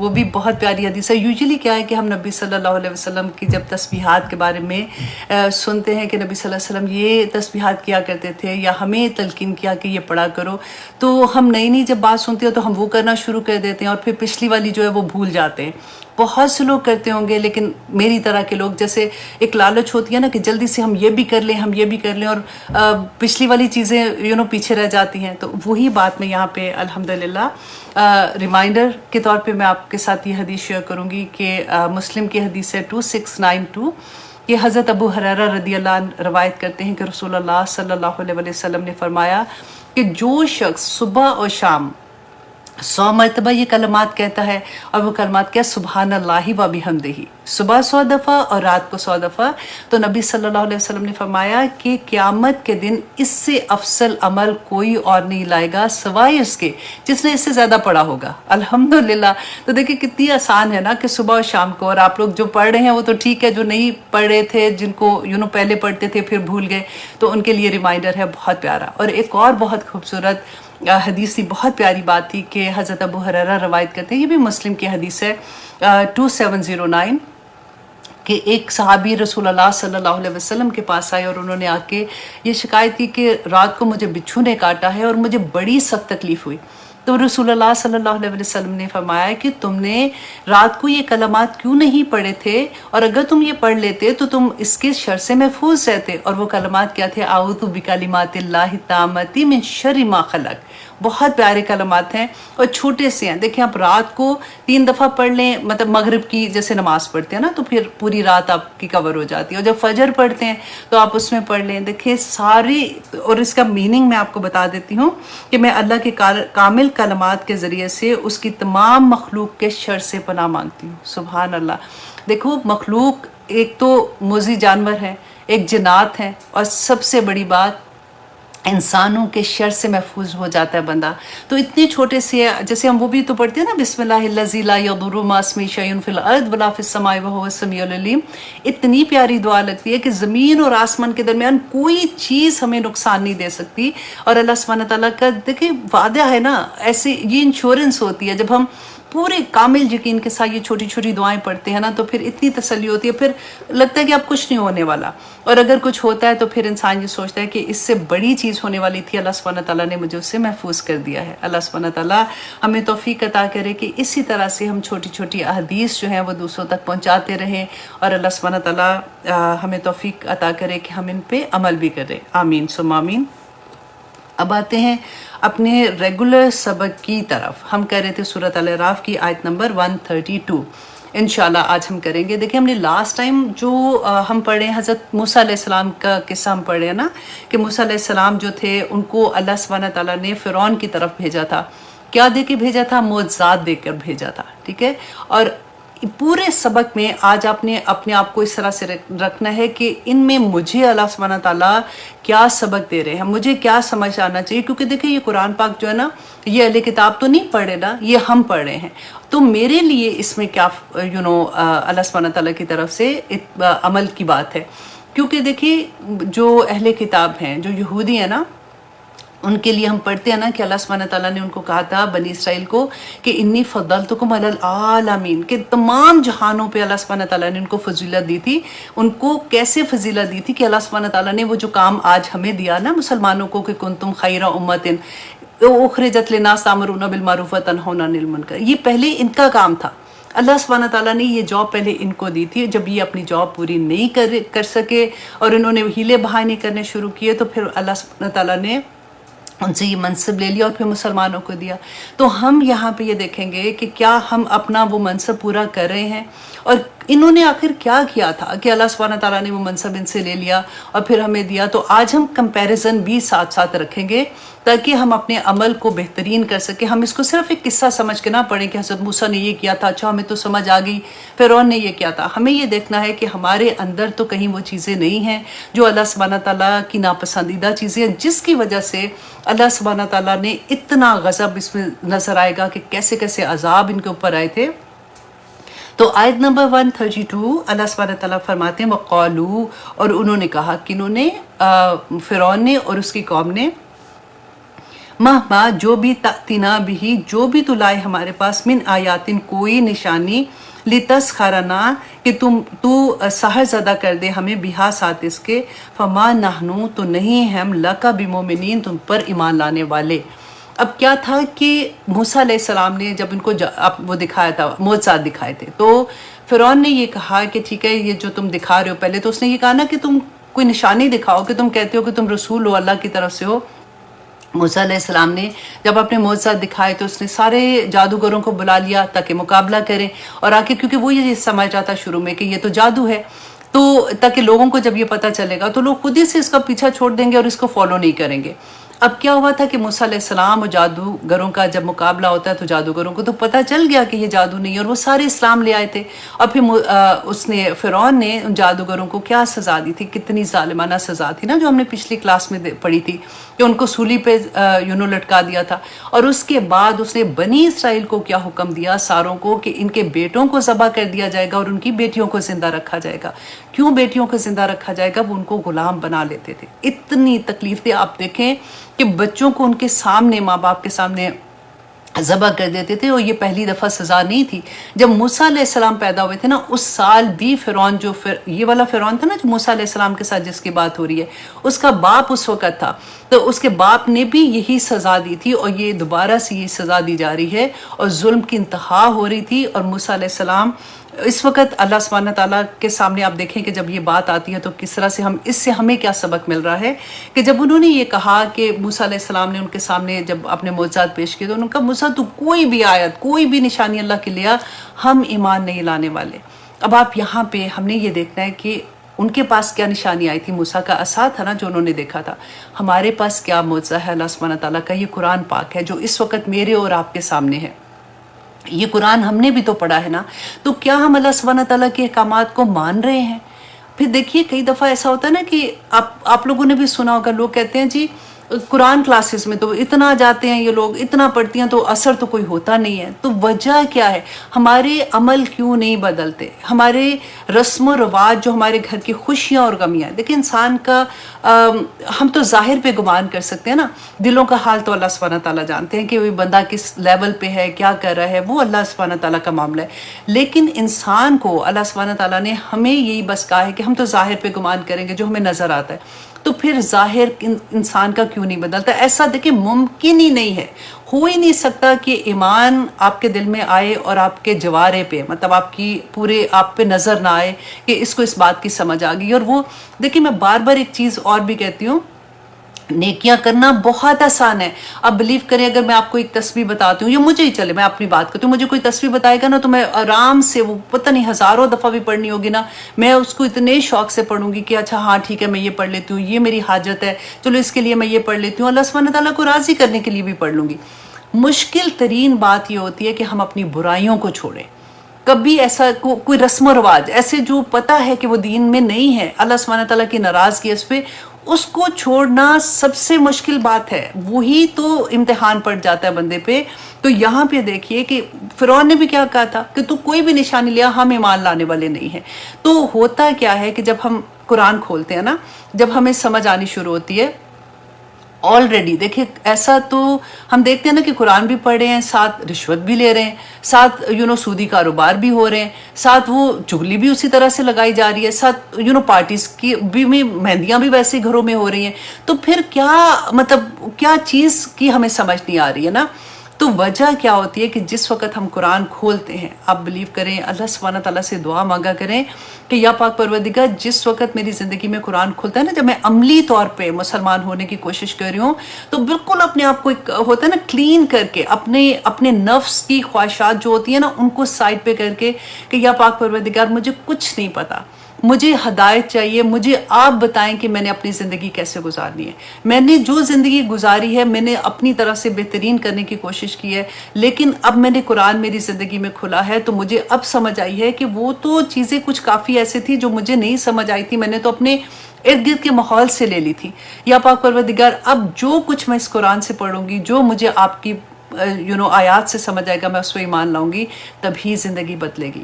وہ بھی بہت پیاری حدیث ہے. یوزلی کیا ہے کہ ہم نبی صلی اللہ علیہ وسلم کی جب تسبیحات کے بارے میں سنتے ہیں کہ نبی صلی اللہ علیہ وسلم یہ تسبیحات کیا کرتے تھے یا ہمیں تلقین کیا کہ یہ پڑھا کرو، تو ہم نئی نئی جب بات سنتے ہیں تو ہم وہ کرنا شروع کر دیتے ہیں اور پھر پچھلی والی جو ہے وہ بھول جاتے ہیں. بہت سے لوگ کرتے ہوں گے، لیکن میری طرح کے لوگ جیسے ایک لالچ ہوتی ہے نا کہ جلدی سے ہم یہ بھی کر لیں، ہم یہ بھی کر لیں، اور پچھلی والی چیزیں پیچھے رہ جاتی ہیں. تو وہی بات میں یہاں پہ الحمدللہ ریمائنڈر کے طور پہ میں آپ کے ساتھ یہ حدیث شیئر کروں گی کہ مسلم کی حدیث ہے 2692 کہ حضرت ابو ہریرہ رضی اللہ عنہ روایت کرتے ہیں کہ رسول اللہ صلی اللہ علیہ وسلم نے فرمایا کہ جو شخص صبح اور شام 100 مرتبہ یہ کلمات کہتا ہے، اور وہ کلمات کیا؟ سبحان اللہ و بحمدہ، صبح 100 دفعہ اور رات کو 100 دفعہ. تو نبی صلی اللہ علیہ وسلم نے فرمایا کہ قیامت کے دن اس سے افضل عمل کوئی اور نہیں لائے گا سوائے اس کے جس نے اس سے زیادہ پڑھا ہوگا. الحمدللہ. تو دیکھیں کتنی آسان ہے نا کہ صبح اور شام کو، اور آپ لوگ جو پڑھ رہے ہیں وہ تو ٹھیک ہے، جو نہیں پڑھ رہے تھے، جن کو پہلے پڑھتے تھے پھر بھول گئے، تو ان کے لیے ریمائنڈر ہے بہت پیارا. اور ایک اور بہت خوبصورت حدیث تھی، بہت پیاری بات تھی کہ حضرت ابو ہریرہ روایت کرتے ہیں، یہ بھی مسلم کی حدیث ہے 2709 کہ ایک صحابی رسول اللہ صلی اللہ علیہ وسلم کے پاس آئے اور انہوں نے آ کے یہ شکایت کی کہ رات کو مجھے بچھو نے کاٹا ہے اور مجھے بڑی سخت تکلیف ہوئی. تو رسول اللہ صلی اللہ علیہ وسلم نے فرمایا کہ تم نے رات کو یہ کلمات کیوں نہیں پڑھے تھے، اور اگر تم یہ پڑھ لیتے تو تم اس کے شر سے محفوظ رہتے. اور وہ کلمات کیا تھے؟ اعوذ بکلمات اللہ التامۃ من شر ما خلق. بہت پیارے کلمات ہیں اور چھوٹے سے ہیں. دیکھیں آپ رات کو 3 دفعہ پڑھ لیں، مطلب مغرب کی جیسے نماز پڑھتے ہیں نا تو پھر پوری رات آپ کی کور ہو جاتی ہے، اور جب فجر پڑھتے ہیں تو آپ اس میں پڑھ لیں. دیکھیں ساری، اور اس کا میننگ میں آپ کو بتا دیتی ہوں کہ میں اللہ کے کامل کلمات کے ذریعے سے اس کی تمام مخلوق کے شر سے پناہ مانگتی ہوں. سبحان اللہ. دیکھو مخلوق ایک تو موذی جانور ہیں، ایک جنات ہیں، اور سب سے بڑی بات انسانوں کے شر سے محفوظ ہو جاتا ہے بندہ. تو اتنے چھوٹے سے جیسے ہم وہ بھی تو پڑھتے ہیں نا، بسم اللہ الذی لا یضر مع اسمہ شیء فی الارض ولا فی السماء وهو السمیع العلیم. اتنی پیاری دعا لگتی ہے کہ زمین اور آسمان کے درمیان کوئی چیز ہمیں نقصان نہیں دے سکتی. اور اللہ سبحانہ تعالیٰ کا دیکھیں وعدہ ہے نا، ایسے یہ انشورنس ہوتی ہے جب ہم پورے کامل یقین کے ساتھ یہ چھوٹی چھوٹی دعائیں پڑھتے ہیں نا، تو پھر اتنی تسلی ہوتی ہے، پھر لگتا ہے کہ اب کچھ نہیں ہونے والا. اور اگر کچھ ہوتا ہے تو پھر انسان یہ سوچتا ہے کہ اس سے بڑی چیز ہونے والی تھی، اللہ سبحانہ تعالیٰ نے مجھے اس سے محفوظ کر دیا ہے. اللہ سبحانہ تعالیٰ ہمیں توفیق عطا کرے کہ اسی طرح سے ہم چھوٹی چھوٹی احادیث جو ہیں وہ دوسروں تک پہنچاتے رہیں، اور اللہ سبحانہ تعالیٰ ہمیں توفیق عطا کرے کہ ہم ان پہ عمل بھی کریں. آمین ثم آمین. اب آتے ہیں اپنے ریگولر سبق کی طرف. ہم کر رہے تھے سورۃ الاعراف کی آیت نمبر 132. انشاءاللہ آج ہم کریں گے. دیکھیں ہم نے لاسٹ ٹائم جو ہم پڑھے حضرت موسیٰ علیہ السلام کا قصہ ہم پڑھے ہیں نا، کہ موسیٰ علیہ السلام جو تھے ان کو اللہ سبحانہ تعالیٰ نے فرعون کی طرف بھیجا تھا. کیا دے کے بھیجا تھا؟ معجزات دے کر بھیجا تھا. ٹھیک ہے. اور پورے سبق میں آج آپ نے اپنے آپ کو اس طرح سے رکھنا ہے کہ ان میں مجھے اللہ سبحانہ تعالیٰ کیا سبق دے رہے ہیں، مجھے کیا سمجھ آنا چاہیے. کیونکہ دیکھیں یہ قرآن پاک جو ہے نا، یہ اہل کتاب تو نہیں پڑھ رہے نا، یہ ہم پڑھ رہے ہیں. تو میرے لیے اس میں کیا اللہ سبحانہ تعالیٰ کی طرف سے عمل کی بات ہے. کیونکہ دیکھیں جو اہل کتاب ہیں، جو یہودی ہیں نا، ان کے لیے ہم پڑھتے ہیں نا کہ اللہ سبحانہ تعالیٰ نے ان کو کہا تھا بنی اسرائیل کو کہ انی فضلتکم علی العالمین، کہ تمام جہانوں پہ اللہ سبحانہ تعالیٰ نے ان کو فضیلت دی تھی. ان کو کیسے فضیلت دی تھی کہ اللہ سبحانہ تعالیٰ نے وہ جو کام آج ہمیں دیا نا مسلمانوں کو کہ کنتم خیر امۃ اخرجت للناس تأمرون بالمعروف وتنہون عن المنکر، یہ پہلے ان کا کام تھا. اللہ سبحانہ تعالیٰ نے یہ جاب پہلے ان کو دی تھی. جب یہ اپنی جاب پوری نہیں کر سکے اور انہوں نے ہیلے بہانے کرنے شروع کیے، تو پھر اللہ سبحانہ تعالیٰ نے ان سے یہ منصب لے لیا اور پھر مسلمانوں کو دیا. تو ہم یہاں پہ یہ دیکھیں گے کہ کیا ہم اپنا وہ منصب پورا کر رہے ہیں، اور انہوں نے آخر کیا کیا تھا کہ اللہ سبحانہ تعالیٰ نے وہ منصب ان سے لے لیا اور پھر ہمیں دیا. تو آج ہم کمپیریزن بھی ساتھ ساتھ رکھیں گے تاکہ ہم اپنے عمل کو بہترین کر سکیں. ہم اس کو صرف ایک قصہ سمجھ کے نہ پڑھیں کہ حضرت موسیٰ نے یہ کیا تھا، اچھا ہمیں تو سمجھ آ گئی، فرعون نے یہ کیا تھا. ہمیں یہ دیکھنا ہے کہ ہمارے اندر تو کہیں وہ چیزیں نہیں ہیں جو اللہ سبحانہ تعالیٰ کی ناپسندیدہ چیزیں ہیں، جس کی وجہ سے اللہ سبحانہ تعالیٰ نے اتنا غضب اس میں نظر آئے گا کہ کیسے کیسے عذاب ان کے اوپر آئے تھے. تو آیت نمبر 132 اللہ سبحانہ تعالیٰ فرماتے ہیں وقالو، اور انہوں نے کہا کہ انہوں نے فرعون نے اور اس کی قوم نے مہما جو بھی تأتینا بھی جو بھی تو لائے ہمارے پاس من آیاتن کوئی نشانی لتسخرنا کہ تو سحر زدہ کر دے ہمیں بہا ساتھ اس کے فما نحنو تو نہیں ہیں ہم لکا بمومنین تم پر ایمان لانے والے. اب کیا تھا کہ موسیٰ علیہ السلام نے جب ان کو وہ دکھایا تھا معجزات دکھائے تھے تو فرعون نے یہ کہا کہ ٹھیک ہے یہ جو تم دکھا رہے ہو، پہلے تو اس نے یہ کہا نا کہ تم کوئی نشانی دکھاؤ کہ تم کہتے ہو کہ تم رسول ہو اللہ کی طرف سے ہو. موسیٰ علیہ السلام نے جب اپنے معجزات دکھائے تو اس نے سارے جادوگروں کو بلا لیا تاکہ مقابلہ کریں، اور آگے کیونکہ وہ یہ سمجھ رہا تھا شروع میں کہ یہ تو جادو ہے، تو تاکہ لوگوں کو جب یہ پتہ چلے گا تو لوگ خود ہی سے اس کا پیچھا چھوڑ دیں گے اور اس کو فالو نہیں کریں گے. اب کیا ہوا تھا کہ موسیٰ علیہ السلام اور جادوگروں کا جب مقابلہ ہوتا ہے تو جادوگروں کو تو پتہ چل گیا کہ یہ جادو نہیں ہے، اور وہ سارے اسلام لے آئے تھے. اور پھر اس نے فرعون نے ان جادوگروں کو کیا سزا دی تھی، کتنی ظالمانہ سزا تھی نا، جو ہم نے پچھلی کلاس میں پڑھی تھی کہ ان کو سولی پہ لٹکا دیا تھا. اور اس کے بعد اس نے بنی اسرائیل کو کیا حکم دیا ساروں کو کہ ان کے بیٹوں کو ذبح کر دیا جائے گا اور ان کی بیٹیوں کو زندہ رکھا جائے گا. کیوں بیٹیوں کو زندہ رکھا جائے گا؟ وہ ان کو غلام بنا لیتے تھے. اتنی تکلیف تھی. آپ دیکھیں کہ بچوں کو ان کے سامنے، ماں باپ کے سامنے ذبح کر دیتے تھے، اور یہ پہلی دفعہ سزا نہیں تھی. جب موسیٰ علیہ السلام پیدا ہوئے تھے نا، اس سال بھی فرعون یہ والا فرعون تھا نا جو موسیٰ علیہ السلام کے ساتھ جس کی بات ہو رہی ہے، اس کا باپ اس وقت تھا، تو اس کے باپ نے بھی یہی سزا دی تھی، اور یہ دوبارہ سے یہ سزا دی جا رہی ہے، اور ظلم کی انتہا ہو رہی تھی. اور موسیٰ علیہ السلام اس وقت اللہ سبحانہ تعالیٰ کے سامنے آپ دیکھیں کہ جب یہ بات آتی ہے تو کس طرح سے اس سے ہمیں کیا سبق مل رہا ہے کہ جب انہوں نے یہ کہا کہ موسیٰ علیہ السلام نے ان کے سامنے جب اپنے معجزات پیش کیے تو انہوں نے کہا موسیٰ تو کوئی بھی آیت، کوئی بھی نشانی اللہ کے لیا، ہم ایمان نہیں لانے والے. اب آپ یہاں پہ ہم نے یہ دیکھنا ہے کہ ان کے پاس کیا نشانی آئی تھی. موسیٰ کا عصا تھا نا جو انہوں نے دیکھا تھا. ہمارے پاس کیا معجزہ ہے اللہ سبحانہ تعالیٰ کا؟ یہ قرآن پاک ہے جو اس وقت میرے اور آپ کے سامنے ہے. یہ قرآن ہم نے بھی تو پڑھا ہے نا، تو کیا ہم اللہ سبحانہ تعالیٰ کے احکامات کو مان رہے ہیں؟ پھر دیکھیے کئی دفعہ ایسا ہوتا ہے نا کہ آپ لوگوں نے بھی سنا ہوگا، لوگ کہتے ہیں جی قرآن کلاسز میں تو اتنا جاتے ہیں یہ لوگ، اتنا پڑھتی ہیں تو اثر تو کوئی ہوتا نہیں ہے. تو وجہ کیا ہے؟ ہمارے عمل کیوں نہیں بدلتے؟ ہمارے رسم و رواج جو ہمارے گھر کی خوشیاں اور غمیاں ہیں. دیکھیں انسان کا ہم تو ظاہر پہ گمان کر سکتے ہیں نا، دلوں کا حال تو اللہ سبحانہ تعالیٰ جانتے ہیں کہ وہ بندہ کس لیول پہ ہے، کیا کر رہا ہے، وہ اللہ سبحانہ تعالیٰ کا معاملہ ہے. لیکن انسان کو اللہ سبحانہ تعالیٰ نے ہمیں یہی بس کہا ہے کہ ہم تو ظاہر پہ گمان کریں گے جو ہمیں نظر آتا ہے. تو پھر ظاہر انسان کا کیوں نہیں بدلتا؟ ایسا دیکھیں ممکن ہی نہیں ہے، ہو ہی نہیں سکتا کہ ایمان آپ کے دل میں آئے اور آپ کے جوارے پہ، مطلب آپ کی پورے آپ پہ نظر نہ آئے کہ اس کو اس بات کی سمجھ آ گئی. اور وہ دیکھیں میں بار بار ایک چیز اور بھی کہتی ہوں، نیکیاں کرنا بہت آسان ہے. اب بلیو کریں اگر میں آپ کو ایک تسبیح بتاتی ہوں، یا مجھے ہی چلے میں اپنی بات کرتی ہوں، مجھے کوئی تسبیح بتائے گا نا تو میں آرام سے وہ پتہ نہیں ہزاروں دفعہ بھی پڑھنی ہوگی نا، میں اس کو اتنے شوق سے پڑھوں گی کہ اچھا ہاں ٹھیک ہے میں یہ پڑھ لیتی ہوں، یہ میری حاجت ہے، چلو اس کے لیے میں یہ پڑھ لیتی ہوں، اللہ سبحانہ تعالیٰ کو راضی کرنے کے لیے بھی پڑھ لوں گی. مشکل ترین بات یہ ہوتی ہے کہ ہم اپنی برائیوں کو چھوڑیں. کبھی ایسا کوئی رسم و رواج ایسے جو پتہ ہے کہ وہ دین میں نہیں ہے، اللہ سبحانہ تعالیٰ کی ناراضگی اس پہ، اس کو چھوڑنا سب سے مشکل بات ہے. وہی تو امتحان پڑ جاتا ہے بندے پہ. تو یہاں پہ دیکھیے کہ فرعون نے بھی کیا کہا تھا کہ تو کوئی بھی نشانی لیا، ہم ایمان لانے والے نہیں ہیں. تو ہوتا کیا ہے کہ جب ہم قرآن کھولتے ہیں نا، جب ہمیں سمجھ آنی شروع ہوتی ہے آلریڈی، دیکھیں ایسا تو ہم دیکھتے ہیں نا کہ قرآن بھی پڑھ رہے ہیں، ساتھ رشوت بھی لے رہے ہیں، ساتھ سودی کاروبار بھی ہو رہے ہیں، ساتھ وہ چغلی بھی اسی طرح سے لگائی جا رہی ہے، ساتھ پارٹیز کی بھی مہندیاں بھی ویسے گھروں میں ہو رہی ہیں. تو پھر کیا مطلب کیا چیز کی ہمیں سمجھ نہیں آ رہی ہے نا. تو وجہ کیا ہوتی ہے کہ جس وقت ہم قرآن کھولتے ہیں، آپ بلیو کریں اللہ سبحانہ تعالیٰ سے دعا مانگا کریں کہ یا پاک پروردگار جس وقت میری زندگی میں قرآن کھلتا ہے نا، جب میں عملی طور پہ مسلمان ہونے کی کوشش کر رہی ہوں تو بالکل اپنے آپ کو ایک ہوتا ہے نا کلین کر کے، اپنے نفس کی خواہشات جو ہوتی ہیں نا ان کو سائڈ پہ کر کے کہ یا پاک پروردگار مجھے کچھ نہیں پتا، مجھے ہدایت چاہیے، مجھے آپ بتائیں کہ میں نے اپنی زندگی کیسے گزارنی ہے. میں نے جو زندگی گزاری ہے میں نے اپنی طرح سے بہترین کرنے کی کوشش کی ہے، لیکن اب میں نے قرآن میری زندگی میں کھلا ہے تو مجھے اب سمجھ آئی ہے کہ وہ تو چیزیں کچھ کافی ایسے تھی جو مجھے نہیں سمجھ آئی تھی، میں نے تو اپنے ارد گرد کے ماحول سے لے لی تھی. یا پاک پروردگار اب جو کچھ میں اس قرآن سے پڑھوں گی، جو مجھے آپ کی آیات سے سمجھ آئے گا، میں اس پہ ایمان لاؤں گی، تبھی زندگی بدلے گی.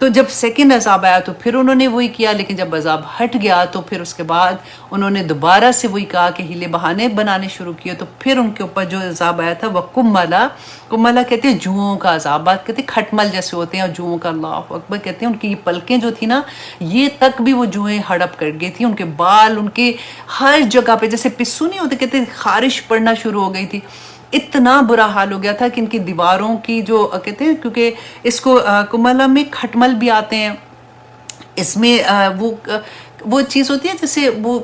تو جب سیکنڈ عذاب آیا تو پھر انہوں نے وہی کیا، لیکن جب عذاب ہٹ گیا تو پھر اس کے بعد انہوں نے دوبارہ سے وہی کہا کہ ہیلے بہانے بنانے شروع کیے، تو پھر ان کے اوپر جو عذاب آیا تھا وہ کملا کہتے ہیں جوؤں کا عذاب، بات کہتے ہیں کھٹمل جیسے ہوتے ہیں، اور جوؤں کا اللہ اکبر کہتے ہیں ان کی یہ پلکیں جو تھی نا یہ تک بھی وہ جوئیں ہڑپ کر گئی تھی، ان کے بال ان کے ہر جگہ پہ جیسے پسو نہیں ہوتے کہتے خارش پڑنا شروع ہو گئی تھی، اتنا برا حال ہو گیا تھا کہ ان کی دیواروں کی جو کہتے ہیں، کیونکہ اس کو کملا میں کھٹمل بھی آتے ہیں، اس میں وہ چیز ہوتی ہے جیسے وہ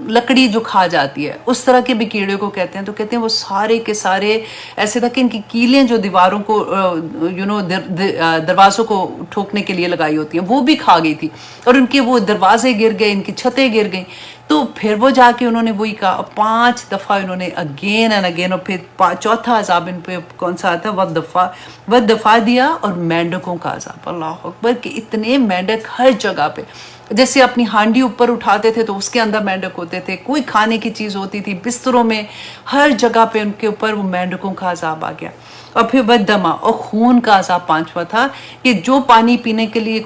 لکڑی جو کھا جاتی ہے اس طرح کے بھی کیڑے کو کہتے ہیں، تو کہتے ہیں وہ سارے کے سارے ایسے تھا کہ ان کی کیلیں جو دیواروں کو دروازوں کو ٹھوکنے کے لیے لگائی ہوتی ہیں وہ بھی کھا گئی تھی، اور ان کے وہ دروازے گر گئے، ان کی چھتیں گر گئیں، تو پھر وہ جا کے انہوں نے وہی کہا 5 دفعہ انہوں نے اگین اینڈ اگین، اور پھر چوتھا عذاب ان پہ کون سا آتا ہے ودفع دیا، اور مینڈکوں کا عذاب، اللہ اکبر کہ اتنے مینڈک ہر جگہ پہ، جیسے اپنی ہانڈی اوپر اٹھاتے تھے تو اس کے اندر مینڈک ہوتے تھے، کوئی کھانے کی چیز ہوتی تھی بستروں میں، ہر جگہ پہ ان کے اوپر وہ مینڈکوں کا عذاب آ گیا، اور پھر ودما اور خون کا عذاب 5واں تھا کہ جو پانی پینے کے لیے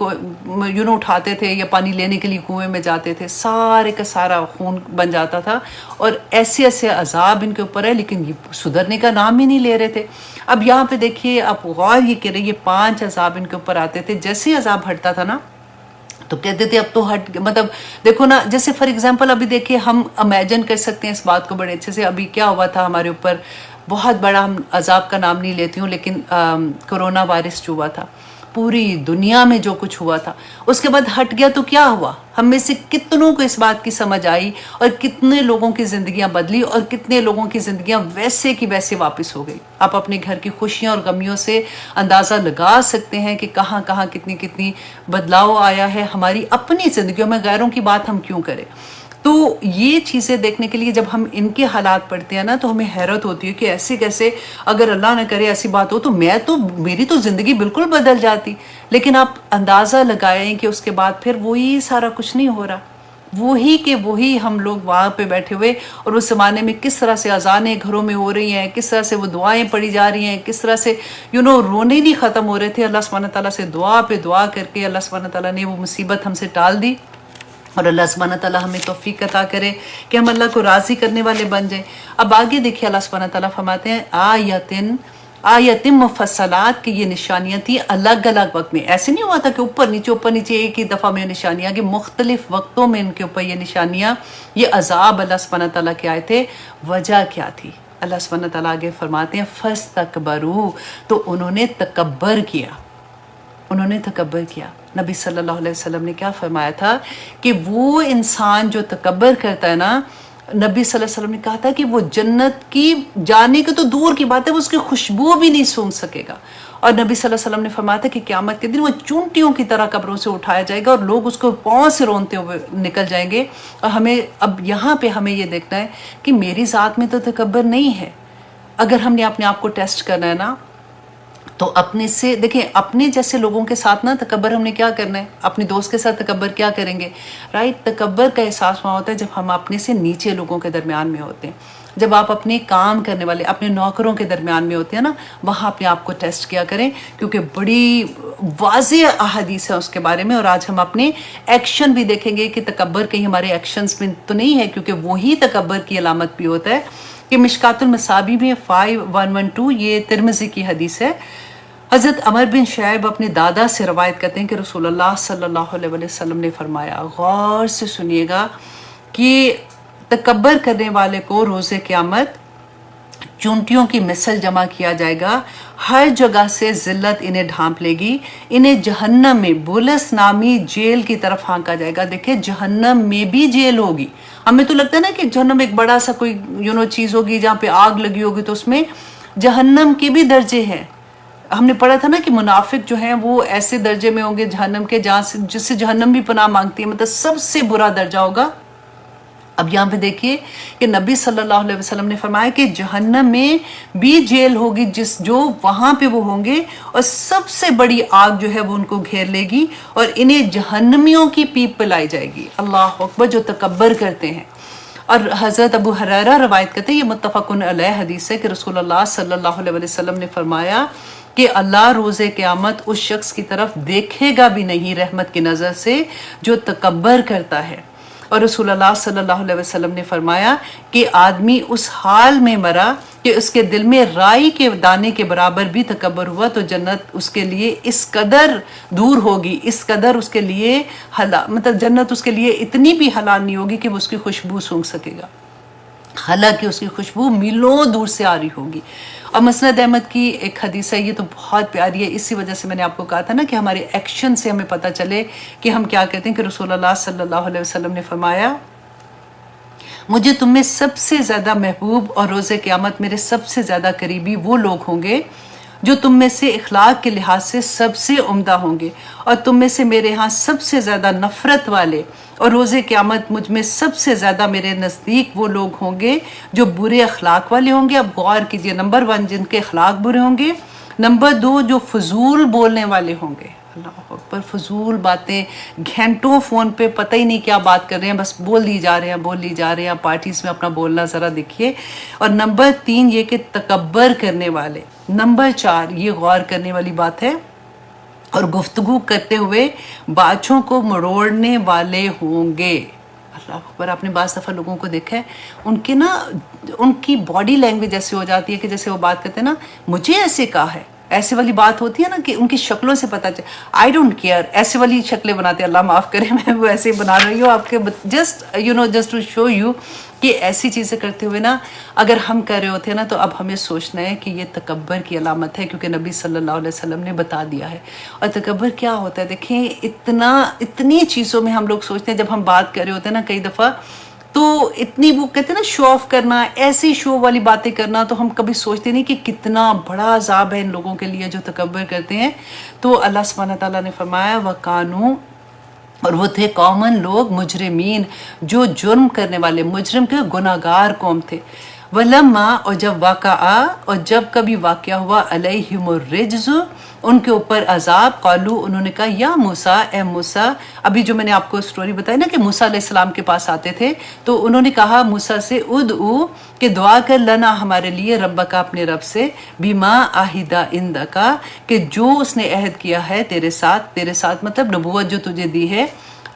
اٹھاتے تھے یا پانی لینے کے لیے کنویں میں جاتے تھے سارے کا سارا خون بن جاتا تھا، اور ایسے ایسے عذاب ان کے اوپر ہے لیکن یہ سدھرنے کا نام ہی نہیں لے رہے تھے۔ اب یہاں پہ دیکھیے آپ غور یہ کریں، یہ 5 عذاب ان کے اوپر آتے تھے، جیسے ہی عذاب ہٹتا تھا نا تو کہتے تھے اب تو ہٹ، مطلب دیکھو نا، جیسے فار ایگزامپل ابھی دیکھیے ہم امیجن کر سکتے ہیں اس بات کو بڑے اچھے سے، ابھی کیا ہوا تھا ہمارے اوپر، بہت بڑا، ہم عذاب کا نام نہیں لیتی ہوں لیکن کرونا وائرس جو ہوا تھا پوری دنیا میں جو کچھ ہوا تھا اس کے بعد ہٹ گیا، تو کیا ہوا، ہم میں سے کتنوں کو اس بات کی سمجھ آئی، اور کتنے لوگوں کی زندگیاں بدلی، اور کتنے لوگوں کی زندگیاں ویسے کی ویسے واپس ہو گئی۔ آپ اپنے گھر کی خوشیاں اور غمیوں سے اندازہ لگا سکتے ہیں کہ کہاں کہاں کتنی کتنی بدلاؤ آیا ہے ہماری اپنی زندگیوں میں، غیروں کی بات ہم کیوں کریں۔ تو یہ چیزیں دیکھنے کے لیے جب ہم ان کے حالات پڑھتے ہیں نا تو ہمیں حیرت ہوتی ہے کہ ایسے کیسے، اگر اللہ نہ کرے ایسی بات ہو تو میری تو زندگی بالکل بدل جاتی، لیکن آپ اندازہ لگائیں کہ اس کے بعد پھر وہی سارا کچھ نہیں ہو رہا، وہی ہم لوگ وہاں پہ بیٹھے ہوئے، اور اس زمانے میں کس طرح سے اذانیں گھروں میں ہو رہی ہیں، کس طرح سے وہ دعائیں پڑھی جا رہی ہیں، کس طرح سے رونے نہیں ختم ہو رہے تھے، اللہ سبحانہ تعالیٰ سے دعا پہ دعا کر کے اللہ سبحانہ تعالیٰ نے وہ مصیبت ہم سے ٹال دی، اور اللہ سبحانہ تعالیٰ ہمیں توفیق عطا کرے کہ ہم اللہ کو راضی کرنے والے بن جائیں۔ اب آگے دیکھیے اللہ سبحانہ تعالیٰ فرماتے ہیں آیتم مفصلات کی یہ نشانیاں تھیں الگ الگ وقت میں، ایسے نہیں ہوا تھا کہ اوپر نیچے ایک ہی دفعہ میں نشانیاں، کہ مختلف وقتوں میں ان کے اوپر یہ نشانیاں، یہ عذاب اللہ سبحانہ تعالیٰ کے آئے تھے۔ وجہ کیا تھی؟ اللہ سبحانہ تعالیٰ آگے فرماتے ہیں فَاسْتَكْبَرُوا، تو انہوں نے تکبر کیا۔ نبی صلی اللہ علیہ وسلم نے کیا فرمایا تھا کہ وہ انسان جو تکبر کرتا ہے نا، نبی صلی اللہ علیہ وسلم نے کہا تھا کہ وہ جنت کی جانے کے تو دور کی بات ہے، وہ اس کی خوشبو بھی نہیں سونگھ سکے گا، اور نبی صلی اللہ علیہ وسلم نے فرمایا تھا کہ قیامت کے دن وہ چونٹیوں کی طرح قبروں سے اٹھایا جائے گا، اور لوگ اس کو پاؤں سے رونتے ہوئے نکل جائیں گے۔ اور ہمیں اب یہاں پہ ہمیں یہ دیکھنا ہے کہ میری ذات میں تو تکبر نہیں ہے، اگر ہم نے اپنے آپ کو ٹیسٹ کرنا ہے نا تو اپنے سے دیکھیں، اپنے جیسے لوگوں کے ساتھ نا تکبر ہم نے کیا کرنا ہے، اپنے دوست کے ساتھ تکبر کیا کریں گے، رائٹ؟ تکبر کا احساس وہاں ہوتا ہے جب ہم اپنے سے نیچے لوگوں کے درمیان میں ہوتے ہیں، جب آپ اپنے کام کرنے والے اپنے نوکروں کے درمیان میں ہوتے ہیں نا، وہاں اپنے آپ کو ٹیسٹ کیا کریں، کیونکہ بڑی واضح احادیث ہے اس کے بارے میں، اور آج ہم اپنے ایکشن بھی دیکھیں گے کہ تکبر کہیں ہمارے ایکشنز میں تو نہیں ہے، کیونکہ وہی تکبر کی علامت بھی ہوتا ہے کہ مشکات المصابیح میں 5112، یہ ترمذی کی حدیث ہے، حضرت عمر بن شعیب اپنے دادا سے روایت کرتے ہیں کہ رسول اللہ صلی اللہ علیہ وسلم نے فرمایا، غور سے سنیے گا، کہ تکبر کرنے والے کو روز قیامت چونٹیوں کی مثل جمع کیا جائے گا، ہر جگہ سے ذلت انہیں ڈھانپ لے گی، انہیں جہنم میں بولس نامی جیل کی طرف ہانکا جائے گا۔ دیکھیں جہنم میں بھی جیل ہوگی، ہمیں تو لگتا ہے نا کہ جہنم ایک بڑا سا کوئی چیز ہوگی جہاں پہ آگ لگی ہوگی، تو اس میں جہنم کے بھی درجے ہیں۔ ہم نے پڑھا تھا نا کہ منافق جو ہیں وہ ایسے درجے میں ہوں گے جہنم کے جس سے جہنم بھی پناہ مانگتی ہے، مطلب سب سے برا درجہ ہوگا۔ اب یہاں پہ دیکھیے کہ نبی صلی اللہ علیہ وسلم نے فرمایا کہ جہنم میں بھی جیل ہوگی جو وہاں پہ وہ ہوں گے، اور سب سے بڑی آگ جو ہے وہ ان کو گھیر لے گی، اور انہیں جہنمیوں کی پیپ پلائی جائے گی، اللہ اکبر، جو تکبر کرتے ہیں۔ اور حضرت ابو ہریرہ روایت کرتے ہیں، یہ متفق علیہ حدیث ہے کہ رسول اللہ صلی اللہ علیہ وسلم نے فرمایا کہ اللہ روز قیامت اس شخص کی طرف دیکھے گا بھی نہیں رحمت کی نظر سے جو تکبر کرتا ہے۔ اور رسول اللہ صلی اللہ علیہ وسلم نے فرمایا کہ آدمی اس حال میں مرا کہ اس کے دل میں رائی کے دانے کے برابر بھی تکبر ہوا تو جنت اس کے لیے اس قدر دور ہوگی، اس قدر اس کے لیے مطلب جنت اس کے لیے اتنی بھی حلال نہیں ہوگی کہ وہ اس کی خوشبو سونگھ سکے گا، حالانکہ اس کی خوشبو میلوں دور سے آ رہی ہوگی۔ اور مسند احمد کی ایک حدیث ہے، یہ تو بہت پیاری ہے، اسی وجہ سے میں نے آپ کو کہا تھا نا کہ ہمارے ایکشن سے ہمیں پتہ چلے کہ ہم کیا کہتے ہیں، کہ رسول اللہ صلی اللہ علیہ وسلم نے فرمایا مجھے تم میں سب سے زیادہ محبوب اور روز قیامت میرے سب سے زیادہ قریبی وہ لوگ ہوں گے جو تم میں سے اخلاق کے لحاظ سے سب سے عمدہ ہوں گے، اور تم میں سے میرے ہاں سب سے زیادہ نفرت والے اور روز قیامت مجھ میں سب سے زیادہ میرے نزدیک وہ لوگ ہوں گے جو برے اخلاق والے ہوں گے۔ اب غور کیجئے، نمبر 1 جن کے اخلاق برے ہوں گے، نمبر 2 جو فضول بولنے والے ہوں گے۔ اللہ اکبر، فضول باتیں، گھنٹوں فون پہ پتہ ہی نہیں کیا بات کر رہے ہیں، بس بول دی جا رہے ہیں، پارٹیز میں اپنا بولنا ذرا دیکھیے۔ اور نمبر 3 یہ کہ تکبر کرنے والے۔ نمبر 4 یہ غور کرنے والی بات ہے، اور گفتگو کرتے ہوئے باچھوں کو مروڑنے والے ہوں گے۔ اللہ اکبر، آپ نے بعض دفعہ لوگوں کو دیکھا ہے، ان کی باڈی لینگویج ایسی ہو جاتی ہے کہ جیسے وہ بات کرتے ہیں نا، مجھے ایسے کہا ہے، ایسے والی بات ہوتی ہے نا کہ ان کی شکلوں سے پتہ چلے، آئی ڈونٹ کیئر، ایسے والی شکلیں بناتے ہیں، اللہ معاف کرے میں وہ ایسے ہی بنا رہی ہوں آپ کے جسٹ ٹو شو یو کہ ایسی چیزیں کرتے ہوئے نا اگر ہم کر رہے ہوتے ہیں نا تو اب ہمیں سوچنا ہے کہ یہ تکبر کی علامت ہے، کیونکہ نبی صلی اللہ علیہ وسلم نے بتا دیا ہے۔ اور تکبر کیا ہوتا ہے؟ دیکھیں اتنی چیزوں میں ہم لوگ سوچتے ہیں، جب ہم بات کر رہے ہوتے ہیں نا کئی دفعہ تو اتنی وہ کہتے ہیں نا شو آف کرنا، ایسی شو والی باتیں کرنا، تو ہم کبھی سوچتے نہیں کہ کتنا بڑا عذاب ہے ان لوگوں کے لیے جو تکبر کرتے ہیں۔ تو اللہ سبحانہ تعالیٰ نے فرمایا وَقَانُوا، اور وہ تھے قومن لوگ، مجرمین جو جرم کرنے والے، مجرم کے گناہگار قوم تھے۔ وَلَمَّا، اور جب واقعہ، اور جب کبھی واقعہ ہوا علیہم الرجز، ان کے اوپر عذاب، قالو، انہوں نے کہا یا موسیٰ، اے موسیٰ، ابھی جو میں نے آپ کو سٹوری بتائی نا کہ موسیٰ علیہ السلام کے پاس آتے تھے تو انہوں نے کہا موسیٰ سے ادعو، کہ دعا کر لنا ہمارے لیے ربک، اپنے رب سے، بما عہد عندک، کہ جو اس نے عہد کیا ہے تیرے ساتھ مطلب نبوت جو تجھے دی ہے،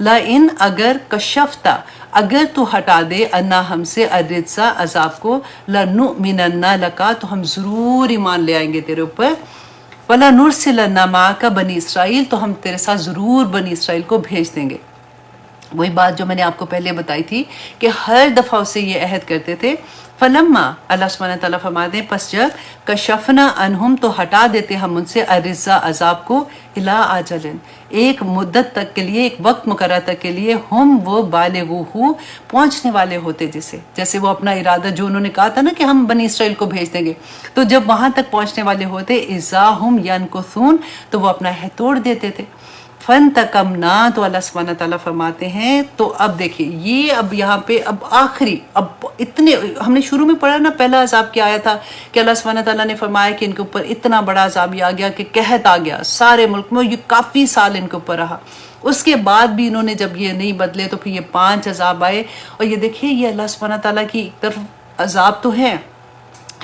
لئن، اگر کشفتا، اگر تو ہٹا دے، انا، ہم سے، الرجزا، عذاب کو، لنؤمنن لک، تو ہم ضرور ایمان لے آئیں گے تیرے اوپر، وَلَنُرْسِلَنَّ مَعَكَ بنی اسرائیل، تو ہم تیرے ساتھ ضرور بنی اسرائیل کو بھیج دیں گے۔ وہی بات جو میں نے آپ کو پہلے بتائی تھی کہ ہر دفعہ اسے یہ عہد کرتے تھے۔ فلما، اللہ سبحانہ تعالیٰ فرماتے ہیں پس جب کشفنا عنہم، تو ہٹا دیتے ہم ان سے، الرجزا، عذاب کو، الی اجل، ایک مدت تک کے لیے، ایک وقت مقررہ تک کے لیے، ہم وہ بالغوہ، پہنچنے والے ہوتے، جیسے وہ اپنا ارادہ جو انہوں نے کہا تھا نا کہ ہم بنی اسرائیل کو بھیج دیں گے، تو جب وہاں تک پہنچنے والے ہوتے، اذا ہم ینکثون، تو وہ اپنا عہد توڑ دیتے تھے۔ فانتقمنا، تو اللہ سبحانہ تعالیٰ فرماتے ہیں تو اب دیکھیے یہ اب یہاں پہ اب آخری، اب اتنے ہم نے شروع میں پڑھا نا پہلا عذاب کیا آیا تھا کہ اللہ سبحانہ تعالیٰ نے فرمایا کہ ان کے اوپر اتنا بڑا عذاب یہ آ گیا کہ قحط آ گیا سارے ملک میں، یہ کافی سال ان کے اوپر رہا، اس کے بعد بھی انہوں نے جب یہ نہیں بدلے تو پھر یہ 5 عذاب آئے، اور یہ دیکھیے یہ اللہ سبحانہ تعالیٰ کی ایک طرف عذاب تو ہے،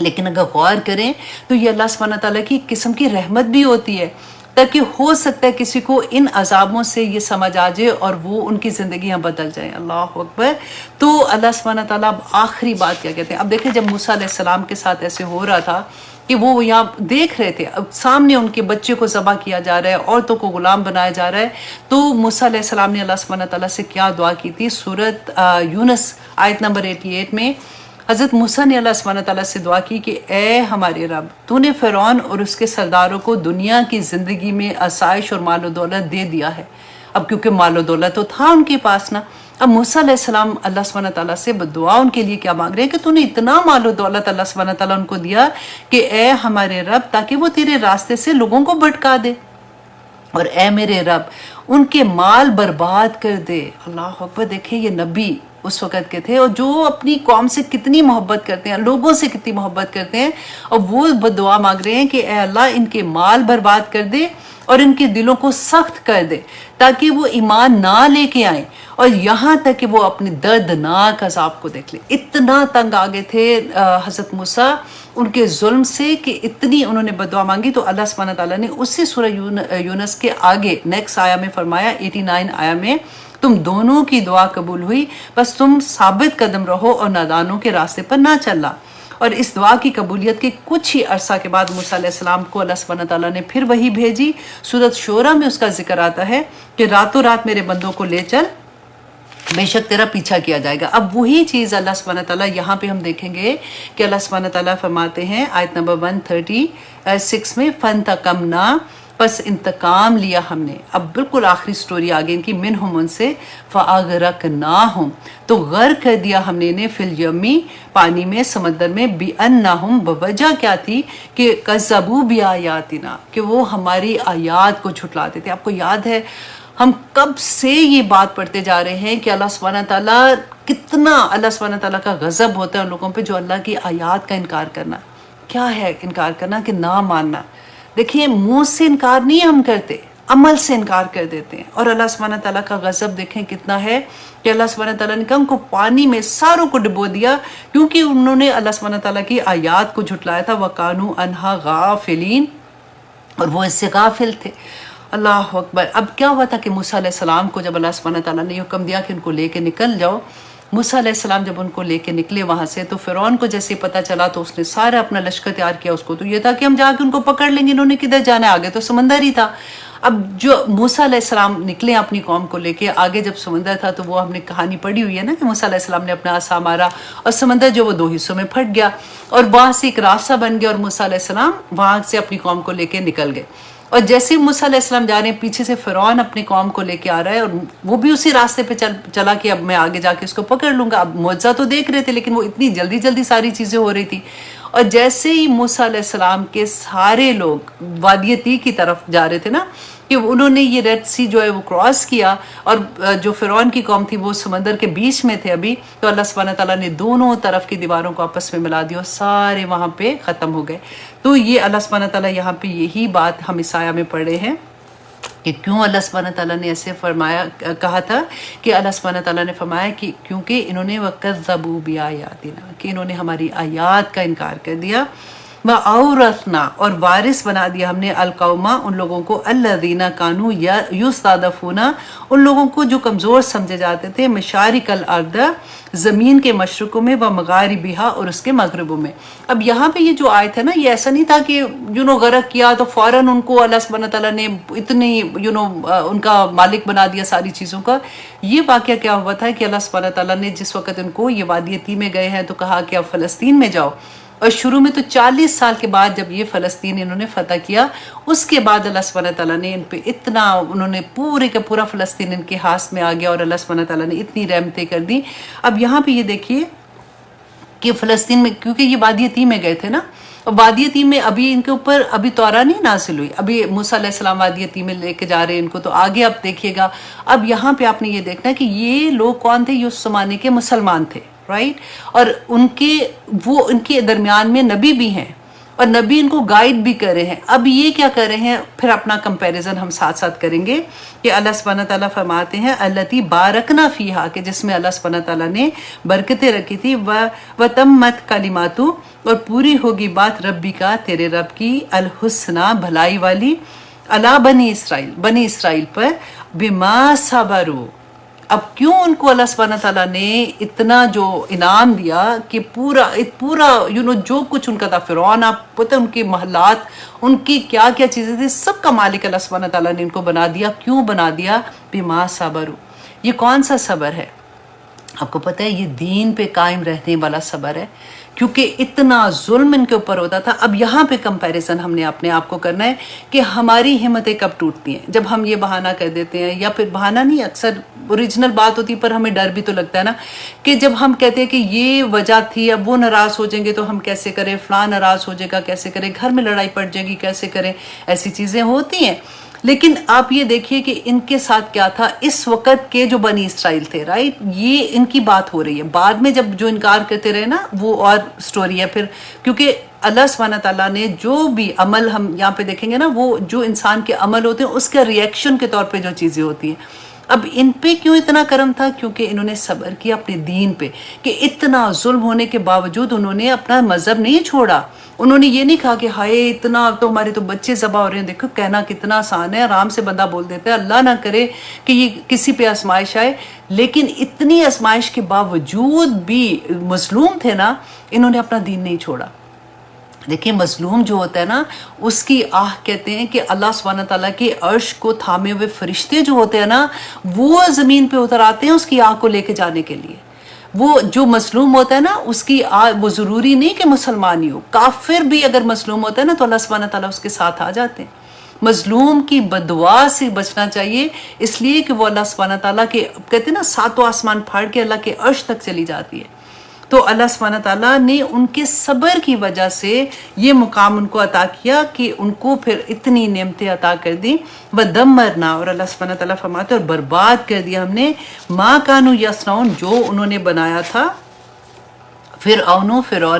لیکن اگر غور کریں تو یہ اللہ سبحانہ تعالیٰ کی قسم کی رحمت بھی ہوتی ہے، تاکہ ہو سکتا ہے کسی کو ان عذابوں سے یہ سمجھ آ جائے اور وہ ان کی زندگیاں بدل جائیں۔ اللہ اکبر۔ تو اللہ سبحانہ تعالیٰ اب آخری بات کیا کہتے ہیں، اب دیکھیں جب موسیٰ علیہ السلام کے ساتھ ایسے ہو رہا تھا کہ وہ یہاں دیکھ رہے تھے، اب سامنے ان کے بچے کو ذبح کیا جا رہا ہے، عورتوں کو غلام بنایا جا رہا ہے، تو موسیٰ علیہ السلام نے اللہ سبحانہ تعالیٰ سے کیا دعا کی تھی؟ سورۃ یونس آیت نمبر 88 میں حضرت موسیٰ نے اللہ سبحانہ تعالیٰ سے دعا کی کہ اے ہمارے رب، تو نے فرعون اور اس کے سرداروں کو دنیا کی زندگی میں آسائش اور مال و دولت دے دیا ہے، اب کیونکہ مال و دولت تو تھا ان کے پاس نا، اب موسیٰ علیہ السلام اللہ سبحانہ تعالیٰ سے دعا ان کے لیے کیا مانگ رہے ہیں کہ تو نے اتنا مال و دولت اللہ سبحانہ تعالیٰ ان کو دیا کہ اے ہمارے رب، تاکہ وہ تیرے راستے سے لوگوں کو بھٹکا دے، اور اے میرے رب ان کے مال برباد کر دے۔ اللہ اکبر۔ دیکھیں یہ نبی اس وقت کے تھے اور جو اپنی قوم سے کتنی محبت کرتے ہیں، لوگوں سے کتنی محبت کرتے ہیں، اور وہ دعا مانگ رہے ہیں کہ اے اللہ ان کے مال برباد کر دے اور ان کے دلوں کو سخت کر دے تاکہ وہ ایمان نہ لے کے آئیں، اور یہاں تک کہ وہ اپنے دردناک عذاب کو دیکھ لیں۔ اتنا تنگ آگے تھے حضرت موسیٰ ان کے ظلم سے کہ اتنی انہوں نے بددعا مانگی، تو اللہ سبحانہ تعالیٰ نے اسی سورہ یونس کے آگے نیکسٹ آیا میں فرمایا 89 آیا میں، تم دونوں کی دعا قبول ہوئی، بس تم ثابت قدم رہو اور نادانوں کے راستے پر نہ چلنا۔ اور اس دعا کی قبولیت کے کچھ ہی عرصہ کے بعد موسیٰ علیہ السلام کو اللہ سبحانہ تعالیٰ نے پھر وہی بھیجی۔ سورۃ شورى میں اس کا ذکر آتا ہے کہ راتوں رات میرے بندوں کو لے چل، بے شک تیرا پیچھا کیا جائے گا۔ اب وہی چیز اللہ سبحانہ تعالیٰ یہاں پہ ہم دیکھیں گے کہ اللہ سبحانہ تعالیٰ فرماتے ہیں آیت نمبر 136 میں فَانْتَقَمْنَا، پس انتقام لیا ہم نے۔ اب بالکل آخری سٹوری آگے ان کی، منہم ان سے، فَأَغْرَقْنَاهُمْ، تو غرق کر دیا ہم نے انہیں، فی الیمی، پانی میں، سمندر میں، بِأَنَّهُمْ، بوجہ کیا تھی کہ کذبوا بِآیاتنا، کہ وہ ہماری آیات کو جھٹلاتے تھے۔ آپ کو یاد ہے ہم کب سے یہ بات پڑھتے جا رہے ہیں کہ اللہ سبحانہ تعالیٰ کتنا، اللہ سبحانہ تعالیٰ کا غضب ہوتا ہے ان لوگوں پہ جو اللہ کی آیات کا انکار کرنا۔ کیا ہے انکار کرنا؟ کہ نہ ماننا۔ دیکھیں منہ سے انکار نہیں ہم کرتے، عمل سے انکار کر دیتے ہیں۔ اور اللہ سبحانہ تعالیٰ کا غضب دیکھیں کتنا ہے کہ اللہ سبحانہ تعالیٰ نے کہا ان کو پانی میں ساروں کو ڈبو دیا، کیونکہ انہوں نے اللہ سبحانہ تعالیٰ کی آیات کو جھٹلایا تھا۔ وَقَانُوا عَنْهَا غَافِلِينَ، اور وہ اس سے غافل تھے۔ اللہ اکبر۔ اب کیا ہوا تھا کہ موسیٰ علیہ السلام کو جب اللہ سبحانہ تعالیٰ نے یہ حکم دیا کہ ان کو لے کے نکل جاؤ، موسیٰ علیہ السلام جب ان کو لے کے نکلے وہاں سے، تو فرعون کو جیسے پتہ چلا تو اس نے سارا اپنا لشکر تیار کیا۔ اس کو تو یہ تھا کہ ہم جا کے ان کو پکڑ لیں گے، انہوں نے کدھر جانا ہے، آگے تو سمندر ہی تھا۔ اب جو موسیٰ علیہ السلام نکلے اپنی قوم کو لے کے، آگے جب سمندر تھا تو وہ ہم نے کہانی پڑھی ہوئی ہے نا کہ موسیٰ علیہ السلام نے اپنا عصا مارا اور سمندر جو وہ 2 حصوں میں پھٹ گیا، اور وہاں سے ایک راستہ بن گیا، اور موسیٰ علیہ السلام وہاں سے اپنی قوم کو لے کے نکل گئے۔ اور جیسے موسیٰ علیہ السلام جا رہے ہیں، پیچھے سے فرعون اپنی قوم کو لے کے آ رہا ہے، اور وہ بھی اسی راستے پہ چلا کہ اب میں آگے جا کے اس کو پکڑ لوں گا۔ اب معجزہ تو دیکھ رہے تھے لیکن وہ اتنی جلدی جلدی ساری چیزیں ہو رہی تھی۔ اور جیسے ہی موسیٰ علیہ السلام کے سارے لوگ وادی طی کی طرف جا رہے تھے نا، کہ انہوں نے یہ ریڈ سی جو ہے وہ کراس کیا، اور جو فرعون کی قوم تھی وہ سمندر کے بیچ میں تھے ابھی، تو اللہ سبحانہ تعالیٰ نے دونوں طرف کی دیواروں کو آپس میں ملا دیا اور سارے وہاں پہ ختم ہو گئے۔ تو یہ اللہ سبحانہ تعالیٰ یہاں پہ یہی بات ہم اس آیہ میں پڑھ رہے ہیں کہ کیوں اللہ سبحانہ تعالیٰ نے ایسے فرمایا، کہا تھا کہ اللہ سبحانہ تعالیٰ نے فرمایا کہ کیونکہ انہوں نے وَكَذَّبُوا بِآيَاتِنَا، کہ انہوں نے ہماری آیات کا انکار کر دیا۔ وَأَوْرَثْنَا، اور وارث بنا دیا ہم نے، القوما، ان لوگوں کو، الَّذِينَ كَانُوا يُسْتَضْعَفُونَ، ان لوگوں کو جو کمزور سمجھے جاتے تھے، مشارق الارض، زمین کے مشرقوں میں، ومغاربہا، اور اس کے مغربوں میں۔ اب یہاں پہ یہ جو آیت ہے نا، یہ ایسا نہیں تھا کہ غرق کیا تو فوراً ان کو اللہ سبحانہ تعالیٰ نے اتنی ان کا مالک بنا دیا ساری چیزوں کا۔ یہ واقعہ کیا ہوا تھا کہ اللہ سبحانہ تعالیٰ نے جس وقت ان کو یہ وادی طی میں گئے ہیں تو کہا کہ اب فلسطین میں جاؤ، اور شروع میں تو 40 سال کے بعد جب یہ فلسطین انہوں نے فتح کیا، اس کے بعد اللہ سبحانہ تعالیٰ نے ان پہ اتنا، انہوں نے پورے کا پورا فلسطین ان کے ہاتھ میں آ گیا، اور اللہ سبحانہ تعالیٰ نے اتنی رحمتیں کر دی۔ اب یہاں پہ یہ دیکھیے کہ فلسطین میں، کیونکہ یہ وادی طی میں گئے تھے نا، اور وادی طی میں ابھی ان کے اوپر ابھی تورا نہیں نازل ہوئی، ابھی موسیٰ علیہ السلام وادی طی میں لے کے جا رہے ہیں ان کو، تو آگے اب دیکھیے گا۔ اب یہاں پہ آپ نے یہ دیکھنا ہے کہ یہ لوگ کون تھے؟ یہ اس زمانے کے مسلمان تھے، رائٹ؟ اور ان کے درمیان میں نبی بھی ہیں، اور نبی ان کو گائیڈ بھی کر رہے ہیں۔ اب یہ کیا کر رہے ہیں؟ پھر اپنا کمپیریزن ہم ساتھ ساتھ کریں گے کہ اللہ سبحانہ تعالیٰ فرماتے ہیں التی بارکنا فیہا، کہ جس میں اللہ سبحانہ تعالیٰ نے برکتیں رکھی تھی، وتمت کلماتو، اور پوری ہوگی بات ربی کا، تیرے رب کی، الحسنہ، بھلائی والی، علی بنی اسرائیل، بنی اسرائیل پر، بما صبروا۔ اب کیوں ان کو اللہ سبحانہ تعالیٰ نے اتنا جو انعام دیا کہ پورا جو کچھ ان کا تھا، فرعون، آپ پتہ ان کے محلات، ان کی کیا کیا چیزیں تھیں، سب کا مالک اللہ سبحانہ تعالیٰ نے ان کو بنا دیا۔ کیوں بنا دیا؟ بما صبروا۔ یہ کون سا صبر ہے؟ آپ کو پتہ ہے یہ دین پہ قائم رہنے والا صبر ہے، کیونکہ اتنا ظلم ان کے اوپر ہوتا تھا۔ اب یہاں پہ کمپیریزن ہم نے اپنے آپ کو کرنا ہے کہ ہماری ہمتیں کب ٹوٹتی ہیں، جب ہم یہ بہانہ کر دیتے ہیں، یا پھر بہانہ نہیں، اکثر اوریجنل بات ہوتی ہے، پر ہمیں ڈر بھی تو لگتا ہے نا، کہ جب ہم کہتے ہیں کہ یہ وجہ تھی، اب وہ ناراض ہو جائیں گے تو ہم کیسے کریں، فلاں ناراض ہو جائے گا کیسے کریں، گھر میں لڑائی پڑ جائے گی کیسے کریں، ایسی چیزیں ہوتی ہیں۔ لیکن آپ یہ دیکھیے کہ ان کے ساتھ کیا تھا، اس وقت کے جو بنی اسرائیل تھے، رائٹ، یہ ان کی بات ہو رہی ہے۔ بعد میں جب جو انکار کرتے رہے نا، وہ اور سٹوری ہے پھر، کیونکہ اللہ سبحانہ تعالیٰ نے جو بھی عمل ہم یہاں پہ دیکھیں گے نا، وہ جو انسان کے عمل ہوتے ہیں اس کا ریئیکشن کے طور پہ جو چیزیں ہوتی ہیں۔ اب ان پہ کیوں اتنا کرم تھا؟ کیونکہ انہوں نے صبر کیا اپنے دین پہ، کہ اتنا ظلم ہونے کے باوجود انہوں نے اپنا مذہب نہیں چھوڑا. انہوں نے یہ نہیں کہا کہ ہائے اتنا تو ہمارے تو بچے ذبح ہو رہے ہیں. دیکھو کہنا کتنا آسان ہے، آرام سے بندہ بول دیتا ہے، اللہ نہ کرے کہ یہ کسی پہ آزمائش آئے. لیکن اتنی آزمائش کے باوجود بھی مظلوم تھے نا، انہوں نے اپنا دین نہیں چھوڑا. دیکھیں مظلوم جو ہوتا ہے نا، اس کی آہ کہتے ہیں کہ اللہ سبحانہ تعالیٰ کے عرش کو تھامے ہوئے فرشتے جو ہوتے ہیں نا، وہ زمین پہ اتر آتے ہیں اس کی آہ کو لے کے جانے کے لیے. وہ جو مظلوم ہوتا ہے نا، اس کی وہ ضروری نہیں کہ مسلمان ہی ہو، کافر بھی اگر مظلوم ہوتا ہے نا تو اللہ سبحانہ تعالیٰ اس کے ساتھ آ جاتے ہیں. مظلوم کی بددعا سے بچنا چاہیے، اس لیے کہ وہ اللہ سبحانہ تعالیٰ کے کہتے ہیں نا ساتوں آسمان پھاڑ کے اللہ کے عرش تک چلی جاتی ہے. تو اللہ سبحانہ تعالیٰ نے ان کے صبر کی وجہ سے یہ مقام ان کو عطا کیا کہ ان کو پھر اتنی نعمتیں عطا کر دیں. وَدَمَّرْنَا، اور اللہ سبحانہ تعالیٰ فرماتے اور برباد کر دیا ہم نے، مَا كَانُوا يَصْنَعُونَ، جو انہوں نے بنایا تھا فرعون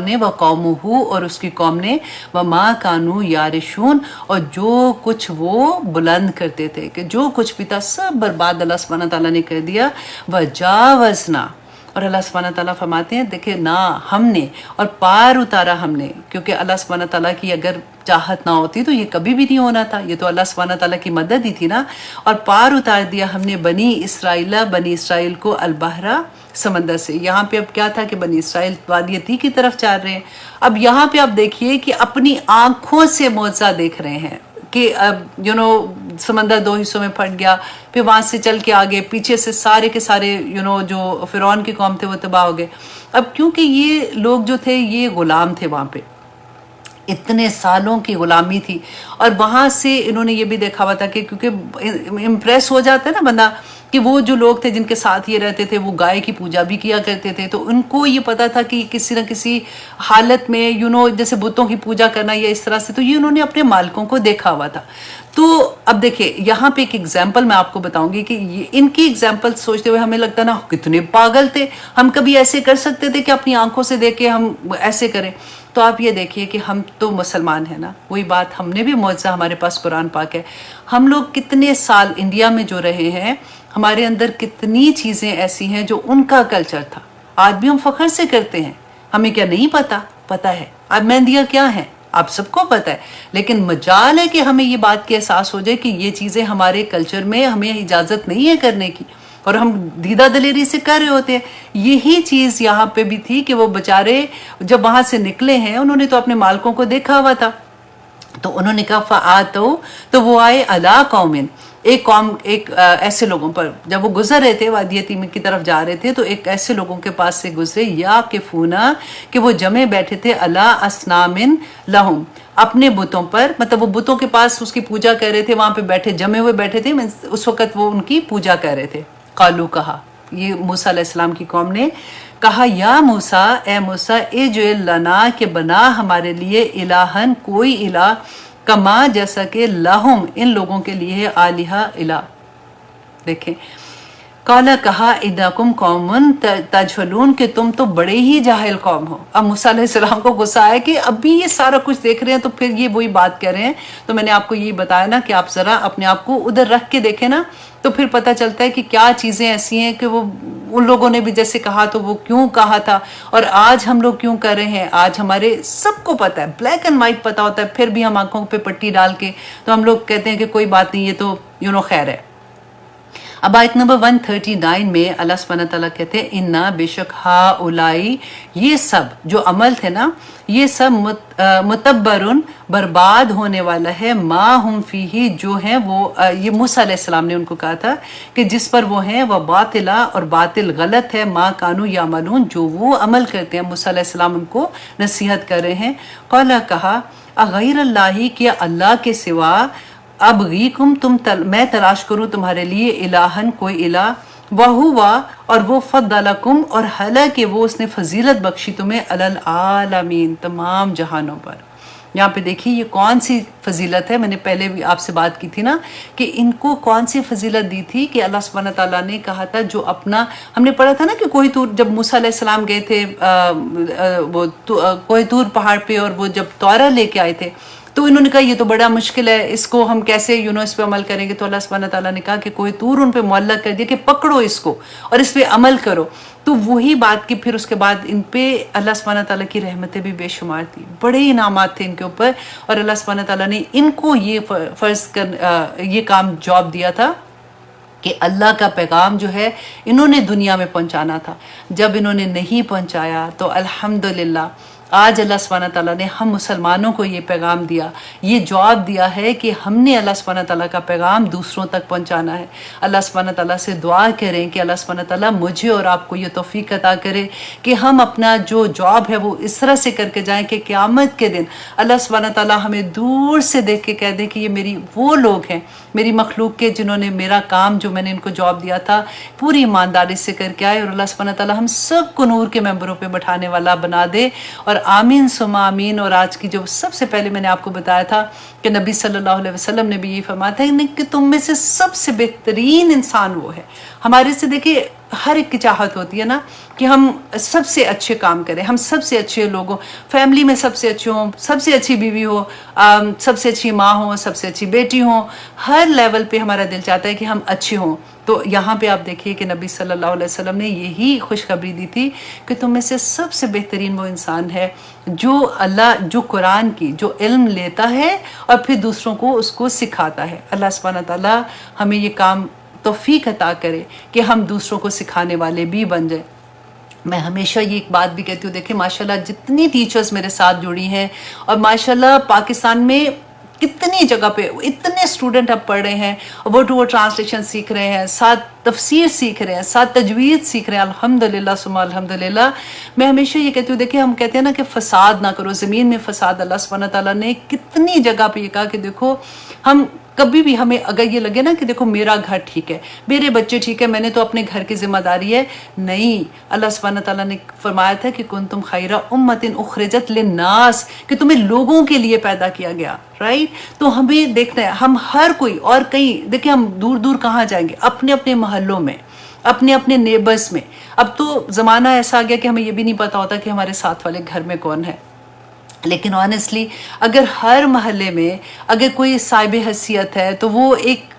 نے، وَقَوْمُهُ، اور اس کی قوم نے، وَمَا كَانُوا يَعْرِشُونَ، اور جو کچھ وہ بلند کرتے تھے، کہ جو کچھ بھی تھا سب برباد اللہ سبحانہ تعالیٰ نے کر دیا. وَجَاوَزْنَا، اور اللہ سبحانہ تعالیٰ فرماتے ہیں دیکھیں نا ہم نے، اور پار اتارا ہم نے، کیونکہ اللہ سبحانہ تعالیٰ کی اگر چاہت نہ ہوتی تو یہ کبھی بھی نہیں ہونا تھا، یہ تو اللہ سبحانہ تعالیٰ کی مدد ہی تھی نا. اور پار اتار دیا ہم نے بنی اسرائیل کو البحرہ، سمندر سے. یہاں پہ اب کیا تھا کہ بنی اسرائیل وادی عتیق کی طرف جا رہے ہیں. اب یہاں پہ آپ دیکھیے کہ اپنی آنکھوں سے معجزہ دیکھ رہے ہیں کہ اب سمندر دو حصوں میں پھٹ گیا، پھر وہاں سے چل کے آگے پیچھے سے سارے کے سارے جو فرعون کی قوم تھے وہ تباہ ہو گئے. اب کیونکہ یہ لوگ جو تھے یہ غلام تھے، وہاں پہ اتنے سالوں کی غلامی تھی، اور وہاں سے انہوں نے یہ بھی دیکھا ہوا تھا کہ کیونکہ امپریس ہو جاتا ہے نا بندہ کہ وہ جو لوگ تھے جن کے ساتھ یہ رہتے تھے وہ گائے کی پوجا بھی کیا کرتے تھے، تو ان کو یہ پتا تھا کہ کسی نہ کسی حالت میں جیسے بتوں کی پوجا کرنا یا اس طرح سے، تو یہ انہوں نے اپنے مالکوں کو دیکھا ہوا تھا. تو اب دیکھیں یہاں پہ ایک ایگزامپل میں آپ کو بتاؤں گی کہ ان کی ایگزامپل سوچتے ہوئے ہمیں لگتا ہے نا کتنے پاگل تھے، ہم کبھی ایسے کر سکتے تھے کہ اپنی آنکھوں سے دیکھ کے ہم ایسے کریں. تو آپ یہ دیکھیے کہ ہم تو مسلمان ہیں نا، وہی بات، ہم نے بھی معجزہ، ہمارے پاس قرآن پاک ہے. ہم لوگ کتنے سال انڈیا میں جو رہے ہیں، ہمارے اندر کتنی چیزیں ایسی ہیں جو ان کا کلچر تھا، آج بھی ہم فخر سے کرتے ہیں. ہمیں کیا نہیں پتہ ہے. اب مہندیاں کیا ہیں آپ سب کو پتہ ہے، لیکن مجال ہے کہ ہمیں یہ بات کی احساس ہو جائے کہ یہ چیزیں ہمارے کلچر میں ہمیں اجازت نہیں ہے کرنے کی، اور ہم دیدہ دلیری سے کر رہے ہوتے ہیں. یہی چیز یہاں پہ بھی تھی کہ وہ بیچارے جب وہاں سے نکلے ہیں انہوں نے تو اپنے مالکوں کو دیکھا ہوا تھا، تو انہوں نے کہا فآتوا، تو وہ آئے علی قوم، ایک قوم، ایک ایسے لوگوں پر. جب وہ گزر رہے تھے وادی عتیق کی طرف جا رہے تھے تو ایک ایسے لوگوں کے پاس سے گزرے، یاکفونا، کہ وہ جمے بیٹھے تھے، علی اصنام لہم، اپنے بتوں پر، مطلب وہ بتوں کے پاس اس کی پوجا کر رہے تھے، وہاں پہ بیٹھے جمے ہوئے بیٹھے تھے، اس وقت وہ ان کی پوجا کر رہے تھے. قالو، کہا، یہ موسیٰ علیہ السلام کی قوم نے کہا، یا موسیٰ، اے موسیٰ، اجعل لنا، کہ بنا ہمارے لیے، الہن، کوئی الہ، کما، جیسا کہ، لہم، ان لوگوں کے لیے، آلہہ، الہ. دیکھیں قالا، کہا، انکم قوم تجہلون، کہ تم تو بڑے ہی جاہل قوم ہو. اب موسیٰ علیہ السلام کو غصہ ہے کہ ابھی یہ سارا کچھ دیکھ رہے ہیں تو پھر یہ وہی بات کہہ رہے ہیں. تو میں نے آپ کو یہ بتایا نا کہ آپ ذرا اپنے آپ کو ادھر رکھ کے دیکھیں نا، تو پھر پتہ چلتا ہے کہ کیا چیزیں ایسی ہیں کہ وہ ان لوگوں نے بھی جیسے کہا تو وہ کیوں کہا تھا، اور آج ہم لوگ کیوں کر رہے ہیں. آج ہمارے سب کو پتہ ہے، بلیک اینڈ وائٹ پتہ ہوتا ہے، پھر بھی ہم آنکھوں پہ پٹی ڈال کے تو ہم لوگ کہتے ہیں کہ کوئی بات نہیں، یہ تو خیر ہے. اب آیت نمبر 139 میں اللہ سبحانہ تعالیٰ کہتے ہیں، اِنَّا، بے شک، ہَؤُلَاءِ، یہ سب جو عمل تھے نا، یہ سب متبرن، برباد ہونے والا ہے، ما ہم فیہ، جو ہیں وہ، یہ موسیٰ علیہ السلام نے ان کو کہا تھا کہ جس پر وہ ہیں، وہ باطلا، اور باطل، غلط ہے، ما کانوا یعملون، جو وہ عمل کرتے ہیں. موسیٰ علیہ السلام ان کو نصیحت کر رہے ہیں. قالا، کہا، اغیر اللہ، کیا اللہ کے سوا، ابغیکم، میں تلاش کروں تمہارے لیے، الہن، کوئی الہ، وہوا، اور وہ، فضلکم، اور حالانکہ وہ اس نے فضیلت بخشی تمہیں، علی العالمین، تمام جہانوں پر. یہاں پہ دیکھیے یہ کون سی فضیلت ہے. میں نے پہلے بھی آپ سے بات کی تھی نا کہ ان کو کون سی فضیلت دی تھی کہ اللہ سبحانہ تعالیٰ نے کہا تھا جو اپنا، ہم نے پڑھا تھا نا کہ کوہ طور، جب موسیٰ علیہ السلام گئے تھے وہ کوہ طور پہاڑ پہ، اور وہ جب تورا لے کے آئے تھے تو انہوں نے کہا یہ تو بڑا مشکل ہے، اس کو ہم کیسے اس پہ عمل کریں گے؟ تو اللہ سبحانہ تعالیٰ نے کہا کہ کوہ طور ان پہ معلق کر دیا کہ پکڑو اس کو اور اس پہ عمل کرو. تو وہی بات کی پھر اس کے بعد ان پہ اللہ سبحانہ تعالیٰ کی رحمتیں بھی بے شمار تھی، بڑے انعامات تھے ان کے اوپر. اور اللہ سبحانہ تعالیٰ نے ان کو یہ کام جاب دیا تھا کہ اللہ کا پیغام جو ہے انہوں نے دنیا میں پہنچانا تھا. جب انہوں نے نہیں پہنچایا تو الحمدللہ آج اللہ سبحانہ تعالیٰ نے ہم مسلمانوں کو یہ پیغام دیا، یہ جواب دیا ہے کہ ہم نے اللہ سبحانہ تعالیٰ کا پیغام دوسروں تک پہنچانا ہے. اللہ سبحانہ تعالیٰ سے دعا کریں کہ اللہ سبحانہ تعالیٰ مجھے اور آپ کو یہ توفیق عطا کرے کہ ہم اپنا جو جواب ہے وہ اس طرح سے کر کے جائیں کہ قیامت کے دن اللہ سبحانہ تعالیٰ ہمیں دور سے دیکھ کے کہہ دے کہ یہ میری وہ لوگ ہیں، میری مخلوق کے جنہوں نے میرا کام جو میں نے ان کو جواب دیا تھا پوری ایمانداری سے کر کے آئے. اور اللہ سبحانہ تعالیٰ ہم سب کو نور کے ممبروں پہ بٹھانے والا بنا دے. اور آمین ثم آمین. اور آج کی جو سب سے پہلے میں نے آپ کو بتایا تھا کہ نبی صلی اللہ علیہ وسلم نے بھی یہ فرمایا تھا کہ تم میں سے سب سے بہترین انسان وہ ہے. ہمارے سے دیکھیے ہر ایک کی چاہت ہوتی ہے نا کہ ہم سب سے اچھے کام کریں، ہم سب سے اچھے لوگوں، فیملی میں سب سے اچھے ہوں، سب سے اچھی بیوی ہو، سب سے اچھی ماں ہوں، سب سے اچھی بیٹی ہوں. ہر لیول پہ ہمارا دل چاہتا ہے کہ ہم اچھے ہوں. تو یہاں پہ آپ دیکھیے کہ نبی صلی اللہ علیہ وسلم نے یہی خوشخبری دی تھی کہ تم میں سے سب سے بہترین وہ انسان ہے جو قرآن کی جو علم لیتا ہے اور پھر دوسروں کو اس کو سکھاتا ہے. اللہ سبحانہ تعالیٰ ہمیں یہ کام توفیق عطا کرے کہ ہم دوسروں کو سکھانے والے بھی بن جائیں. میں ہمیشہ یہ ایک بات بھی کہتی ہوں، دیکھیں ماشاءاللہ جتنی ٹیچرز میرے ساتھ جڑی ہیں اور ماشاءاللہ پاکستان میں کتنی جگہ پہ اتنے اسٹوڈنٹ اب پڑھ رہے ہیں، ورڈ ٹو ورڈ ٹرانسلیشن سیکھ رہے ہیں، ساتھ تفسیر سیکھ رہے ہیں، ساتھ تجوید سیکھ رہے ہیں. الحمدللہ ثم الحمدللہ. میں ہمیشہ یہ کہتی ہوں، دیکھیں ہم کہتے ہیں نا کہ فساد نہ کرو، زمین میں فساد. اللہ سبحانہ تعالیٰ نے کتنی جگہ پہ یہ کہا کہ دیکھو ہم کبھی بھی ہمیں اگر یہ لگے نا کہ دیکھو میرا گھر ٹھیک ہے، میرے بچے ٹھیک ہے، میں نے تو اپنے گھر کی ذمہ داری ہے، نہیں. اللہ سبحانہ تعالیٰ نے فرمایا تھا کہ کنتم خیر امۃ اخرجت للناس، کہ تمہیں لوگوں کے لیے پیدا کیا گیا، رائٹ. تو ہمیں دیکھنا ہے ہم ہر کوئی، اور کہیں دیکھیں ہم دور دور کہاں جائیں گے، اپنے اپنے محلوں میں، اپنے اپنے نیبرز میں. اب تو زمانہ ایسا آ گیا کہ ہمیں یہ بھی نہیں پتا ہوتا کہ ہمارے ساتھ والے گھر میں کون ہے. لیکن آنیسٹلی اگر ہر محلے میں اگر کوئی صاحب حیثیت ہے تو وہ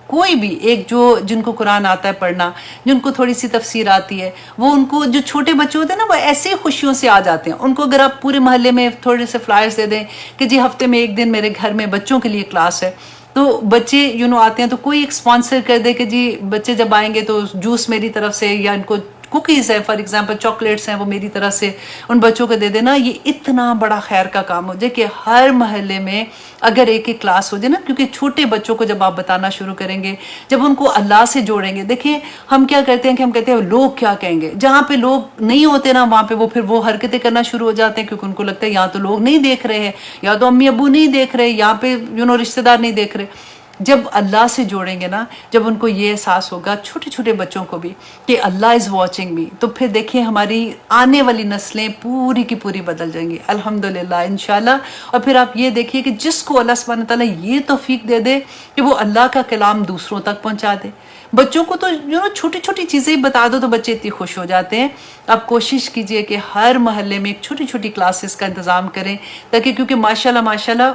کوئی بھی ایک جن کو قرآن آتا ہے پڑھنا، جن کو تھوڑی سی تفسیر آتی ہے، وہ ان کو جو چھوٹے بچے ہوتے ہیں نا وہ ایسے ہی خوشیوں سے آ جاتے ہیں. ان کو اگر آپ پورے محلے میں تھوڑے سے فلائرز دے دیں کہ جی ہفتے میں ایک دن میرے گھر میں بچوں کے لیے کلاس ہے، تو بچے آتے ہیں تو کوئی ایک اسپانسر کر دے کہ جی بچے جب آئیں گے تو جوس میری طرف سے، یا ان کو کوکیز ہے فار ایگزامپل، چاکلیٹس ہیں وہ میری طرف سے ان بچوں کو دے دینا. یہ اتنا بڑا خیر کا کام ہو جائے کہ ہر محلے میں اگر ایک کلاس ہو جائے نا، کیونکہ چھوٹے بچوں کو جب آپ بتانا شروع کریں گے، جب ان کو اللہ سے جوڑیں گے. دیکھیں ہم کیا کرتے ہیں کہ ہم کہتے ہیں لوگ کیا کہیں گے، جہاں پہ لوگ نہیں ہوتے نا وہاں پہ وہ پھر وہ حرکتیں کرنا شروع ہو جاتے ہیں، کیونکہ ان کو لگتا ہے یہاں تو لوگ نہیں دیکھ رہے ہیں، یا تو امی ابو نہیں دیکھ رہے، یہاں پہ رشتہ دار نہیں دیکھ رہے. جب اللہ سے جوڑیں گے نا، جب ان کو یہ احساس ہوگا چھوٹے چھوٹے بچوں کو بھی کہ اللہ از واچنگ می، تو پھر دیکھیں ہماری آنے والی نسلیں پوری کی پوری بدل جائیں گی الحمدللہ انشاءاللہ. اور پھر آپ یہ دیکھیے کہ جس کو اللہ سبحانہ تعالیٰ یہ توفیق دے دے کہ وہ اللہ کا کلام دوسروں تک پہنچا دے. بچوں کو تو چھوٹی چھوٹی چیزیں بتا دو تو بچے اتنی خوش ہو جاتے ہیں. آپ کوشش کیجئے کہ ہر محلے میں ایک چھوٹی چھوٹی کلاسز کا انتظام کریں، تاکہ کیونکہ ماشاءاللہ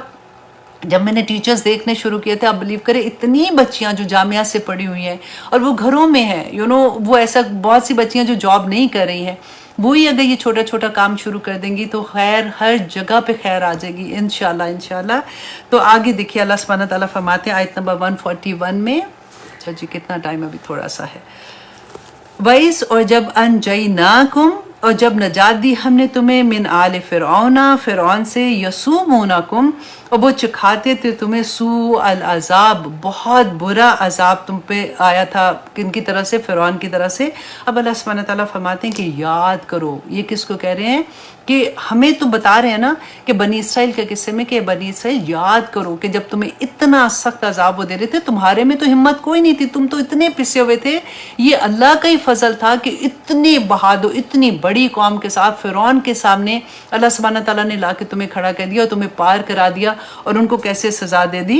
جب میں نے ٹیچرز دیکھنے شروع کیے تھے، آپ بلیو کریں اتنی بچیاں جو جامعہ سے پڑھی ہوئی ہیں اور وہ گھروں میں ہیں، وہ ایسا بہت سی بچیاں جو جاب نہیں کر رہی ہیں، وہی اگر یہ چھوٹا چھوٹا کام شروع کر دیں گی تو خیر ہر جگہ پہ خیر آ جائے گی انشاءاللہ. تو آگے دیکھیے اللہ سبحانہ تعالیٰ فرماتے ہیں آیت نمبر 141 میں. اچھا جی کتنا ٹائم ابھی تھوڑا سا ہے. وَإِذْ اور جب أَنْجَيْنَاكُمْ اور جب نجات دی ہم نے تمہیں من آل فرعون سے، یسومونکم اور وہ چکھاتے تھے تمہیں سوء العذاب، بہت برا عذاب تم پہ آیا تھا کن کی طرف سے، فرعون کی طرف سے. اب اللہ سبحانہ تعالیٰ فرماتے ہیں کہ یاد کرو. یہ کس کو کہہ رہے ہیں؟ کہ ہمیں تو بتا رہے ہیں نا کہ بنی اسرائیل کے قصے میں کہ بنی اسرائیل یاد کرو کہ جب تمہیں اتنا سخت عذاب وہ دے رہے تھے، تمہارے میں تو ہمت کوئی نہیں تھی، تم تو اتنے پسے ہوئے تھے. یہ اللہ کا ہی فضل تھا کہ اتنے بہادر اتنی بڑی قوم کے ساتھ فرعون کے سامنے اللہ سبحانہ تعالیٰ نے لا کے تمہیں کھڑا کر دیا اور تمہیں پار کرا دیا، اور ان کو کیسے سزا دے دی.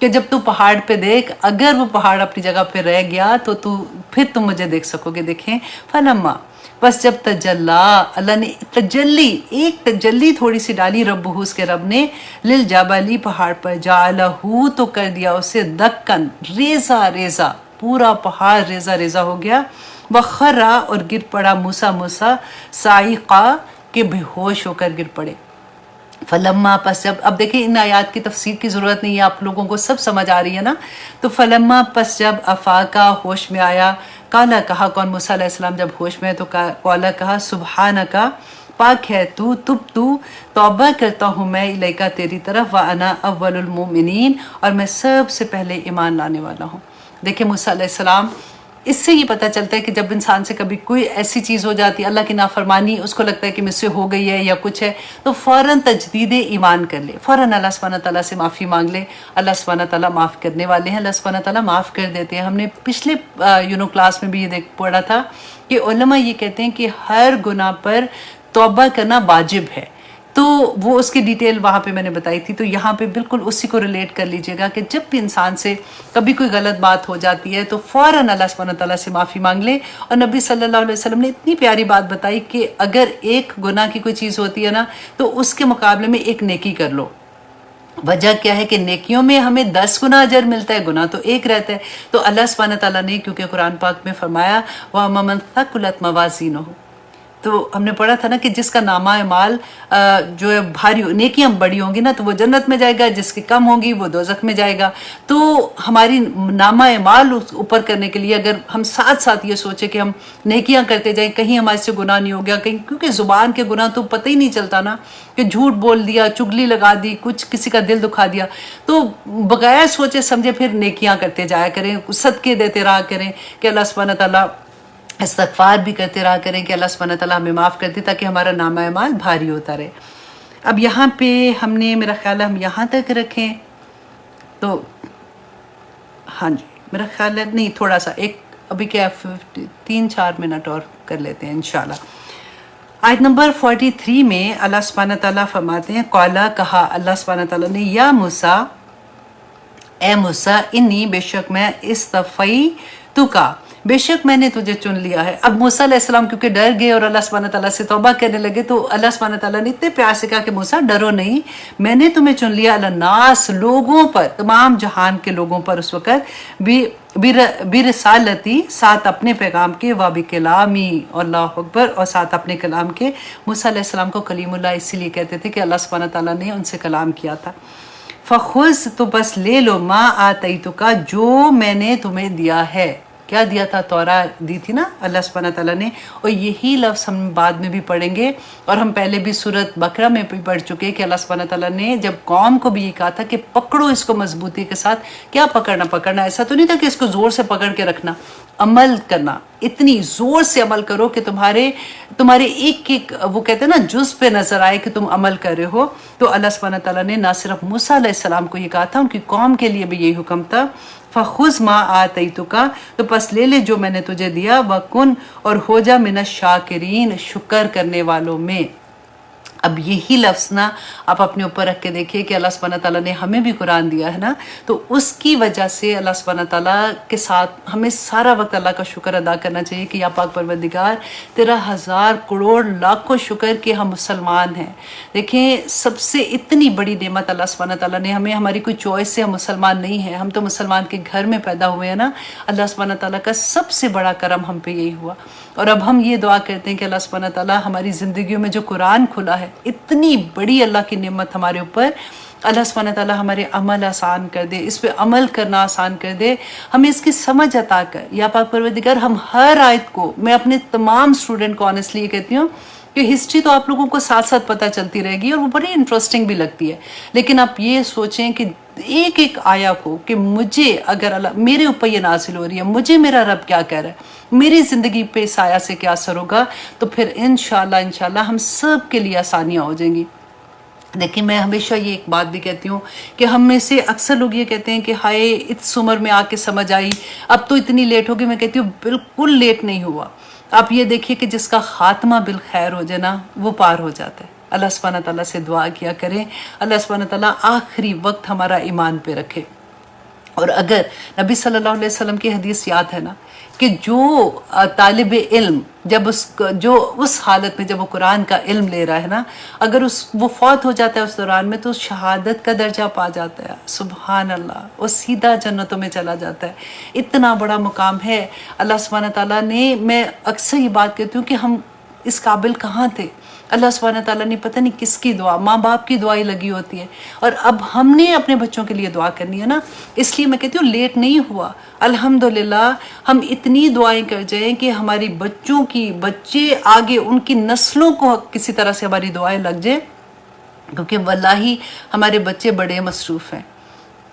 کہ جب تو پہاڑ پہ دیکھ، اگر وہ پہاڑ اپنی جگہ پہ رہ گیا تو پھر تم مجھے دیکھ سکو گے. دیکھیں فلما، بس جب تجلا، اللہ نے تجلی، ایک تجلی تھوڑی سی ڈالی، رب اس کے رب نے، للجبلی پہاڑ پر، جعلہ تو کر دیا اسے دکن، ریزہ ریزہ، پورا پہاڑ ریزہ ریزہ ہو گیا. وخرا، اور گر پڑا موسیٰ صاعقہ، کہ بے ہوش ہو کر گر پڑے. فلما، پس جب، اب دیکھیں ان آیات کی تفسیر کی ضرورت نہیں ہے، آپ لوگوں کو سب سمجھ آ رہی ہے نا. تو فلما، پس جب افاقہ، ہوش میں آیا، کالا، کہا کون؟ موسیٰ علیہ السلام جب ہوش میں، تو کالا، کہا سبحانکا، پاک ہے تو، توبہ کرتا ہوں میں، الیکا، تیری طرف، وانا اول المؤمنین، اور میں سب سے پہلے ایمان لانے والا ہوں. دیکھیں موسیٰ علیہ السلام، اس سے یہ پتہ چلتا ہے کہ جب انسان سے کبھی کوئی ایسی چیز ہو جاتی ہے، اللہ کی نافرمانی، اس کو لگتا ہے کہ مجھ سے ہو گئی ہے یا کچھ ہے، تو فوراً تجدید ایمان کر لے، فوراً اللہ سبحانہ تعالیٰ سے معافی مانگ لے. اللہ سبحانہ تعالیٰ معاف کرنے والے ہیں، اللہ سبحانہ تعالیٰ معاف کر دیتے ہیں. ہم نے پچھلے کلاس میں بھی یہ پڑھا تھا کہ علماء یہ کہتے ہیں کہ ہر گناہ پر توبہ کرنا واجب ہے. تو وہ اس کی ڈیٹیل وہاں پہ میں نے بتائی تھی. تو یہاں پہ بالکل اسی کو ریلیٹ کر لیجئے گا کہ جب بھی انسان سے کبھی کوئی غلط بات ہو جاتی ہے تو فوراً اللہ سبحانہ تعالیٰ سے معافی مانگ لے. اور نبی صلی اللہ علیہ وسلم نے اتنی پیاری بات بتائی کہ اگر ایک گناہ کی کوئی چیز ہوتی ہے نا، تو اس کے مقابلے میں ایک نیکی کر لو. وجہ کیا ہے کہ نیکیوں میں ہمیں 10 گنا اجر ملتا ہے، گناہ تو ایک رہتا ہے. تو اللہ سبحانہ تعالیٰ نے کیونکہ قرآن پاک میں فرمایا وَأَمَّا مَنْ ثَقُلَتْ مَوَازِينُهُ، تو ہم نے پڑھا تھا نا کہ جس کا نامہ اعمال جو ہے بھاری، نیکیاں بڑی ہوں گی نا تو وہ جنت میں جائے گا، جس کی کم ہوں گی وہ دوزخ میں جائے گا. تو ہماری نامہ اعمال اوپر کرنے کے لیے اگر ہم ساتھ ساتھ یہ سوچیں کہ ہم نیکیاں کرتے جائیں، کہیں ہمارے سے گناہ نہیں ہو گیا، کہیں، کیونکہ زبان کے گناہ تو پتہ ہی نہیں چلتا نا، کہ جھوٹ بول دیا، چگلی لگا دی، کچھ کسی کا دل دکھا دیا. تو بغیر سوچے سمجھے پھر نیکیاں کرتے جایا کریں، صدقے دیتے رہا کریں کہ اللہ سبحانہ تعالیٰ، استغفار بھی کرتے رہا کریں کہ اللہ سبحانہ تعالیٰ ہمیں معاف کر دے تاکہ ہمارا نامہ اعمال بھاری ہوتا رہے. اب یہاں پہ ہم نے، میرا خیال ہے ہم یہاں تک رکھیں تو ہاں جی، میرا خیال ہے نہیں، تھوڑا سا ایک ابھی کیا 3-4 منٹ اور کر لیتے ہیں انشاءاللہ. آیت نمبر 43 میں اللہ سبحانہ تعالیٰ فرماتے ہیں، قالا، کہا اللہ سبحانہ تعالیٰ نے، یا موسیٰ، اے موسیٰ، انی، بے شک میں، استفیتک، بے شک میں نے تجھے چن لیا ہے. اب موسیٰ علیہ السلام کیونکہ ڈر گئے اور اللہ سبحانہ تعالیٰ سے توبہ کرنے لگے، تو اللہ سبحانہ تعالیٰ نے اتنے پیار سے کہا کہ موسیٰ ڈرو نہیں، میں نے تمہیں چن لیا، الناس، لوگوں پر، تمام جہان کے لوگوں پر اس وقت، برسالتی، ساتھ اپنے پیغام کے، وبکلامی، اللہ اکبر، اور ساتھ اپنے کلام کے. موسیٰ علیہ السلام کو کلیم اللہ اسی لیے کہتے تھے کہ اللہ سبحانہ تعالیٰ نے ان سے کلام کیا تھا. فخذ، تو بس لے لو، ما آتیتک، جو میں نے تمہیں دیا ہے. کیا دیا تھا؟ تورات دی تھی نا اللہ سبحانہ تعالیٰ نے. اور یہی لفظ ہم بعد میں بھی پڑھیں گے، اور ہم پہلے بھی سورۃ بقرہ میں بھی پڑھ چکے کہ اللہ سبحانہ تعالیٰ نے جب قوم کو بھی یہ کہا تھا کہ پکڑو اس کو مضبوطی کے ساتھ. کیا پکڑنا، ایسا تو نہیں تھا کہ اس کو زور سے پکڑ کے رکھنا، عمل کرنا، اتنی زور سے عمل کرو کہ تمہارے ایک ایک، وہ کہتے ہیں نا، جز پہ نظر آئے کہ تم عمل کر رہے ہو. تو اللہ سبحانہ تعالیٰ نے نہ صرف موسیٰ علیہ السلام کو یہ کہا تھا، ان کی قوم کے لیے بھی یہی حکم تھا. فخذ ما آتیتک، تو پس لے لے جو میں نے تجھے دیا، وکن، اور ہو جا من الشاکرین، شکر کرنے والوں میں. اب یہی لفظ نا آپ اپنے اوپر رکھ کے دیکھیے کہ اللہ سبحانہ تعالیٰ نے ہمیں بھی قرآن دیا ہے نا، تو اس کی وجہ سے اللہ سبحانہ تعالیٰ کے ساتھ ہمیں سارا وقت اللہ کا شکر ادا کرنا چاہیے کہ یا پاک پروردگار، تیرا 1000 کروڑ لاکھوں شکر کہ ہم مسلمان ہیں. دیکھیں سب سے اتنی بڑی نعمت اللہ سبحانہ تعالیٰ نے ہمیں، ہماری کوئی چوائس سے ہم مسلمان نہیں ہیں، ہم تو مسلمان کے گھر میں پیدا ہوئے ہیں نا. اللہ سبحانہ تعالیٰ کا سب سے بڑا کرم ہم پہ یہی ہوا. اور اب ہم یہ دعا کرتے ہیں کہ اللہ سبحانہ تعالیٰ ہماری زندگیوں میں جو قرآن کھلا ہے، اتنی بڑی اللہ کی نعمت ہمارے اوپر، اللہ سبحانہ تعالیٰ ہمارے عمل آسان کر دے، اس پہ عمل کرنا آسان کر دے، ہمیں اس کی سمجھ عطا کر. یا پاک پروردگار، ہم ہر آیت کو، میں اپنے تمام اسٹوڈنٹ کو آنیسٹلی یہ کہتی ہوں کہ ہسٹری تو آپ لوگوں کو ساتھ ساتھ پتہ چلتی رہے گی اور وہ بڑی انٹرسٹنگ بھی لگتی ہے، لیکن آپ یہ سوچیں کہ ایک ایک آیا کو کہ مجھے اگر اللہ میرے اوپر یہ نازل ہو رہی ہے، مجھے میرا رب کیا کہہ رہا ہے، میری زندگی پہ اس آیا سے کیا اثر ہوگا، تو پھر انشاءاللہ ہم سب کے لیے آسانیاں ہو جائیں گی. دیکھیں میں ہمیشہ یہ ایک بات بھی کہتی ہوں کہ ہم میں سے اکثر لوگ یہ کہتے ہیں کہ ہائے اس عمر میں آ کے سمجھ آئی، اب تو اتنی لیٹ ہوگی. میں کہتی ہوں بالکل لیٹ نہیں ہوا. آپ یہ دیکھیے کہ جس کا خاتمہ بالخیر ہو جائے نا، وہ پار ہو جاتا ہے. اللہ سبحانہ تعالیٰ سے دعا کیا کریں، اللہ سبحانہ تعالیٰ آخری وقت ہمارا ایمان پہ رکھے. اور اگر نبی صلی اللہ علیہ وسلم کی حدیث یاد ہے نا کہ جو طالب علم جب اس حالت میں جب وہ قرآن کا علم لے رہا ہے نا، اگر وہ فوت ہو جاتا ہے اس دوران میں تو شہادت کا درجہ پا جاتا ہے، سبحان اللہ، وہ سیدھا جنتوں میں چلا جاتا ہے۔ اتنا بڑا مقام ہے اللہ سبحانہ تعالیٰ نے۔ میں اکثر یہ بات کہتی ہوں کہ ہم اس قابل کہاں تھے، اللہ سبحانہ تعالیٰ نے پتہ نہیں کس کی دعا، ماں باپ کی دعائیں لگی ہوتی ہیں، اور اب ہم نے اپنے بچوں کے لیے دعا کرنی ہے نا۔ اس لیے میں کہتی ہوں لیٹ نہیں ہوا، الحمدللہ ہم اتنی دعائیں کر جائیں کہ ہماری بچے آگے ان کی نسلوں کو کسی طرح سے ہماری دعائیں لگ جائیں، کیونکہ واللہ ہمارے بچے بڑے مصروف ہیں،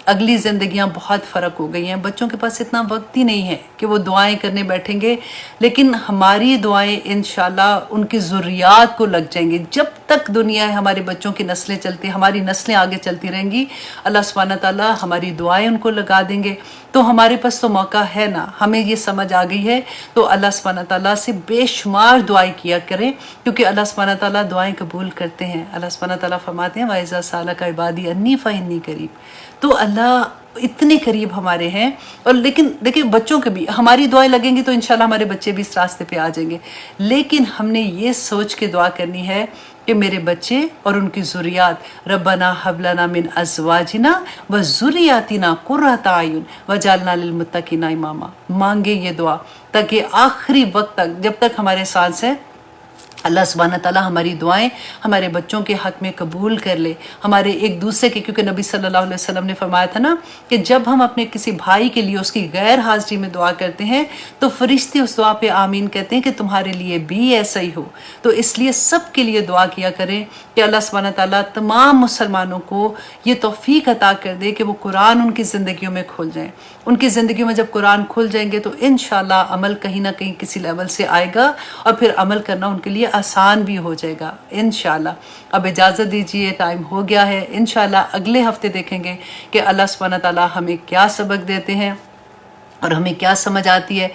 اگلی زندگیاں بہت فرق ہو گئی ہیں، بچوں کے پاس اتنا وقت ہی نہیں ہے کہ وہ دعائیں کرنے بیٹھیں گے، لیکن ہماری دعائیں انشاءاللہ ان کی ذریات کو لگ جائیں گی۔ جب تک دنیا ہے ہمارے بچوں کی نسلیں چلتی، ہماری نسلیں آگے چلتی رہیں گی، اللہ سبحانہ تعالیٰ ہماری دعائیں ان کو لگا دیں گے۔ تو ہمارے پاس تو موقع ہے نا، ہمیں یہ سمجھ آ گئی ہے تو اللہ سبحانہ تعالیٰ سے بے شمار دعائیں کیا کریں، کیونکہ اللہ سبحانہ تعالیٰ دعائیں قبول کرتے ہیں۔ اللہ سبحانہ تعالیٰ فرماتے ہیں وَإِذَا سَأَلَكَ عِبَادِي عَنِّي فَإِنِّي قَرِيبٌ۔ تو اللہ اتنے قریب ہمارے ہیں، اور لیکن دیکھیں بچوں کے بھی ہماری دعائیں لگیں گی تو انشاءاللہ ہمارے بچے بھی اس راستے پہ آ جائیں گے، لیکن ہم نے یہ سوچ کے دعا کرنی ہے کہ میرے بچے اور ان کی ذریات ربنا ھب لنا من ازواجنا وذریاتنا قرۃ اعین وجعلنا للمتقین اماما۔ مانگے یہ دعا تاکہ آخری وقت تک، جب تک ہمارے سانس ہے، اللہ سبحانہ تعالیٰ ہماری دعائیں ہمارے بچوں کے حق میں قبول کر لے، ہمارے ایک دوسرے کے، کیونکہ نبی صلی اللہ علیہ وسلم نے فرمایا تھا نا کہ جب ہم اپنے کسی بھائی کے لیے اس کی غیر حاضری میں دعا کرتے ہیں تو فرشتے اس دعا پہ آمین کہتے ہیں کہ تمہارے لیے بھی ایسا ہی ہو۔ تو اس لیے سب کے لیے دعا کیا کریں کہ اللہ سبحانہ تعالیٰ تمام مسلمانوں کو یہ توفیق عطا کر دے کہ وہ قرآن ان کی زندگیوں میں کھل جائیں۔ ان کی زندگیوں میں جب قرآن کھل جائیں گے تو انشاءاللہ عمل کہیں نہ کہیں کسی لیول سے آئے گا، اور پھر عمل کرنا ان کے لیے آسان بھی ہو جائے گا انشاءاللہ۔ اب اجازت دیجیے، ٹائم ہو گیا ہے، انشاءاللہ اگلے ہفتے دیکھیں گے کہ اللہ سبحانہ تعالیٰ ہمیں کیا سبق دیتے ہیں اور ہمیں کیا سمجھ آتی ہے۔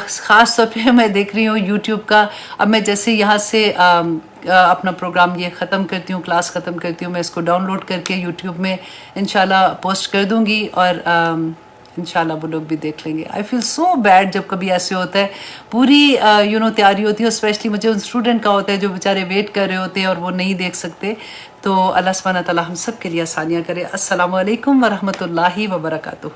خاص طور پہ میں دیکھ رہی ہوں یوٹیوب کا، اب میں جیسے یہاں سے اپنا پروگرام یہ ختم کرتی ہوں، کلاس ختم کرتی ہوں، میں اس کو ڈاؤن لوڈ کر کے یوٹیوب میں انشاءاللہ پوسٹ کر دوں گی، اور انشاءاللہ وہ لوگ بھی دیکھ لیں گے۔ آئی فیل سو بیڈ جب کبھی ایسے ہوتا ہے، پوری تیاری ہوتی ہے، اسپیشلی مجھے ان اسٹوڈنٹ کا ہوتا ہے جو بیچارے ویٹ کر رہے ہوتے ہیں اور وہ نہیں دیکھ سکتے۔ تو اللہ سبحانہ تعالیٰ ہم سب کے لیے آسانیاں کرے۔ السلام علیکم ورحمۃ اللہ وبرکاتہ۔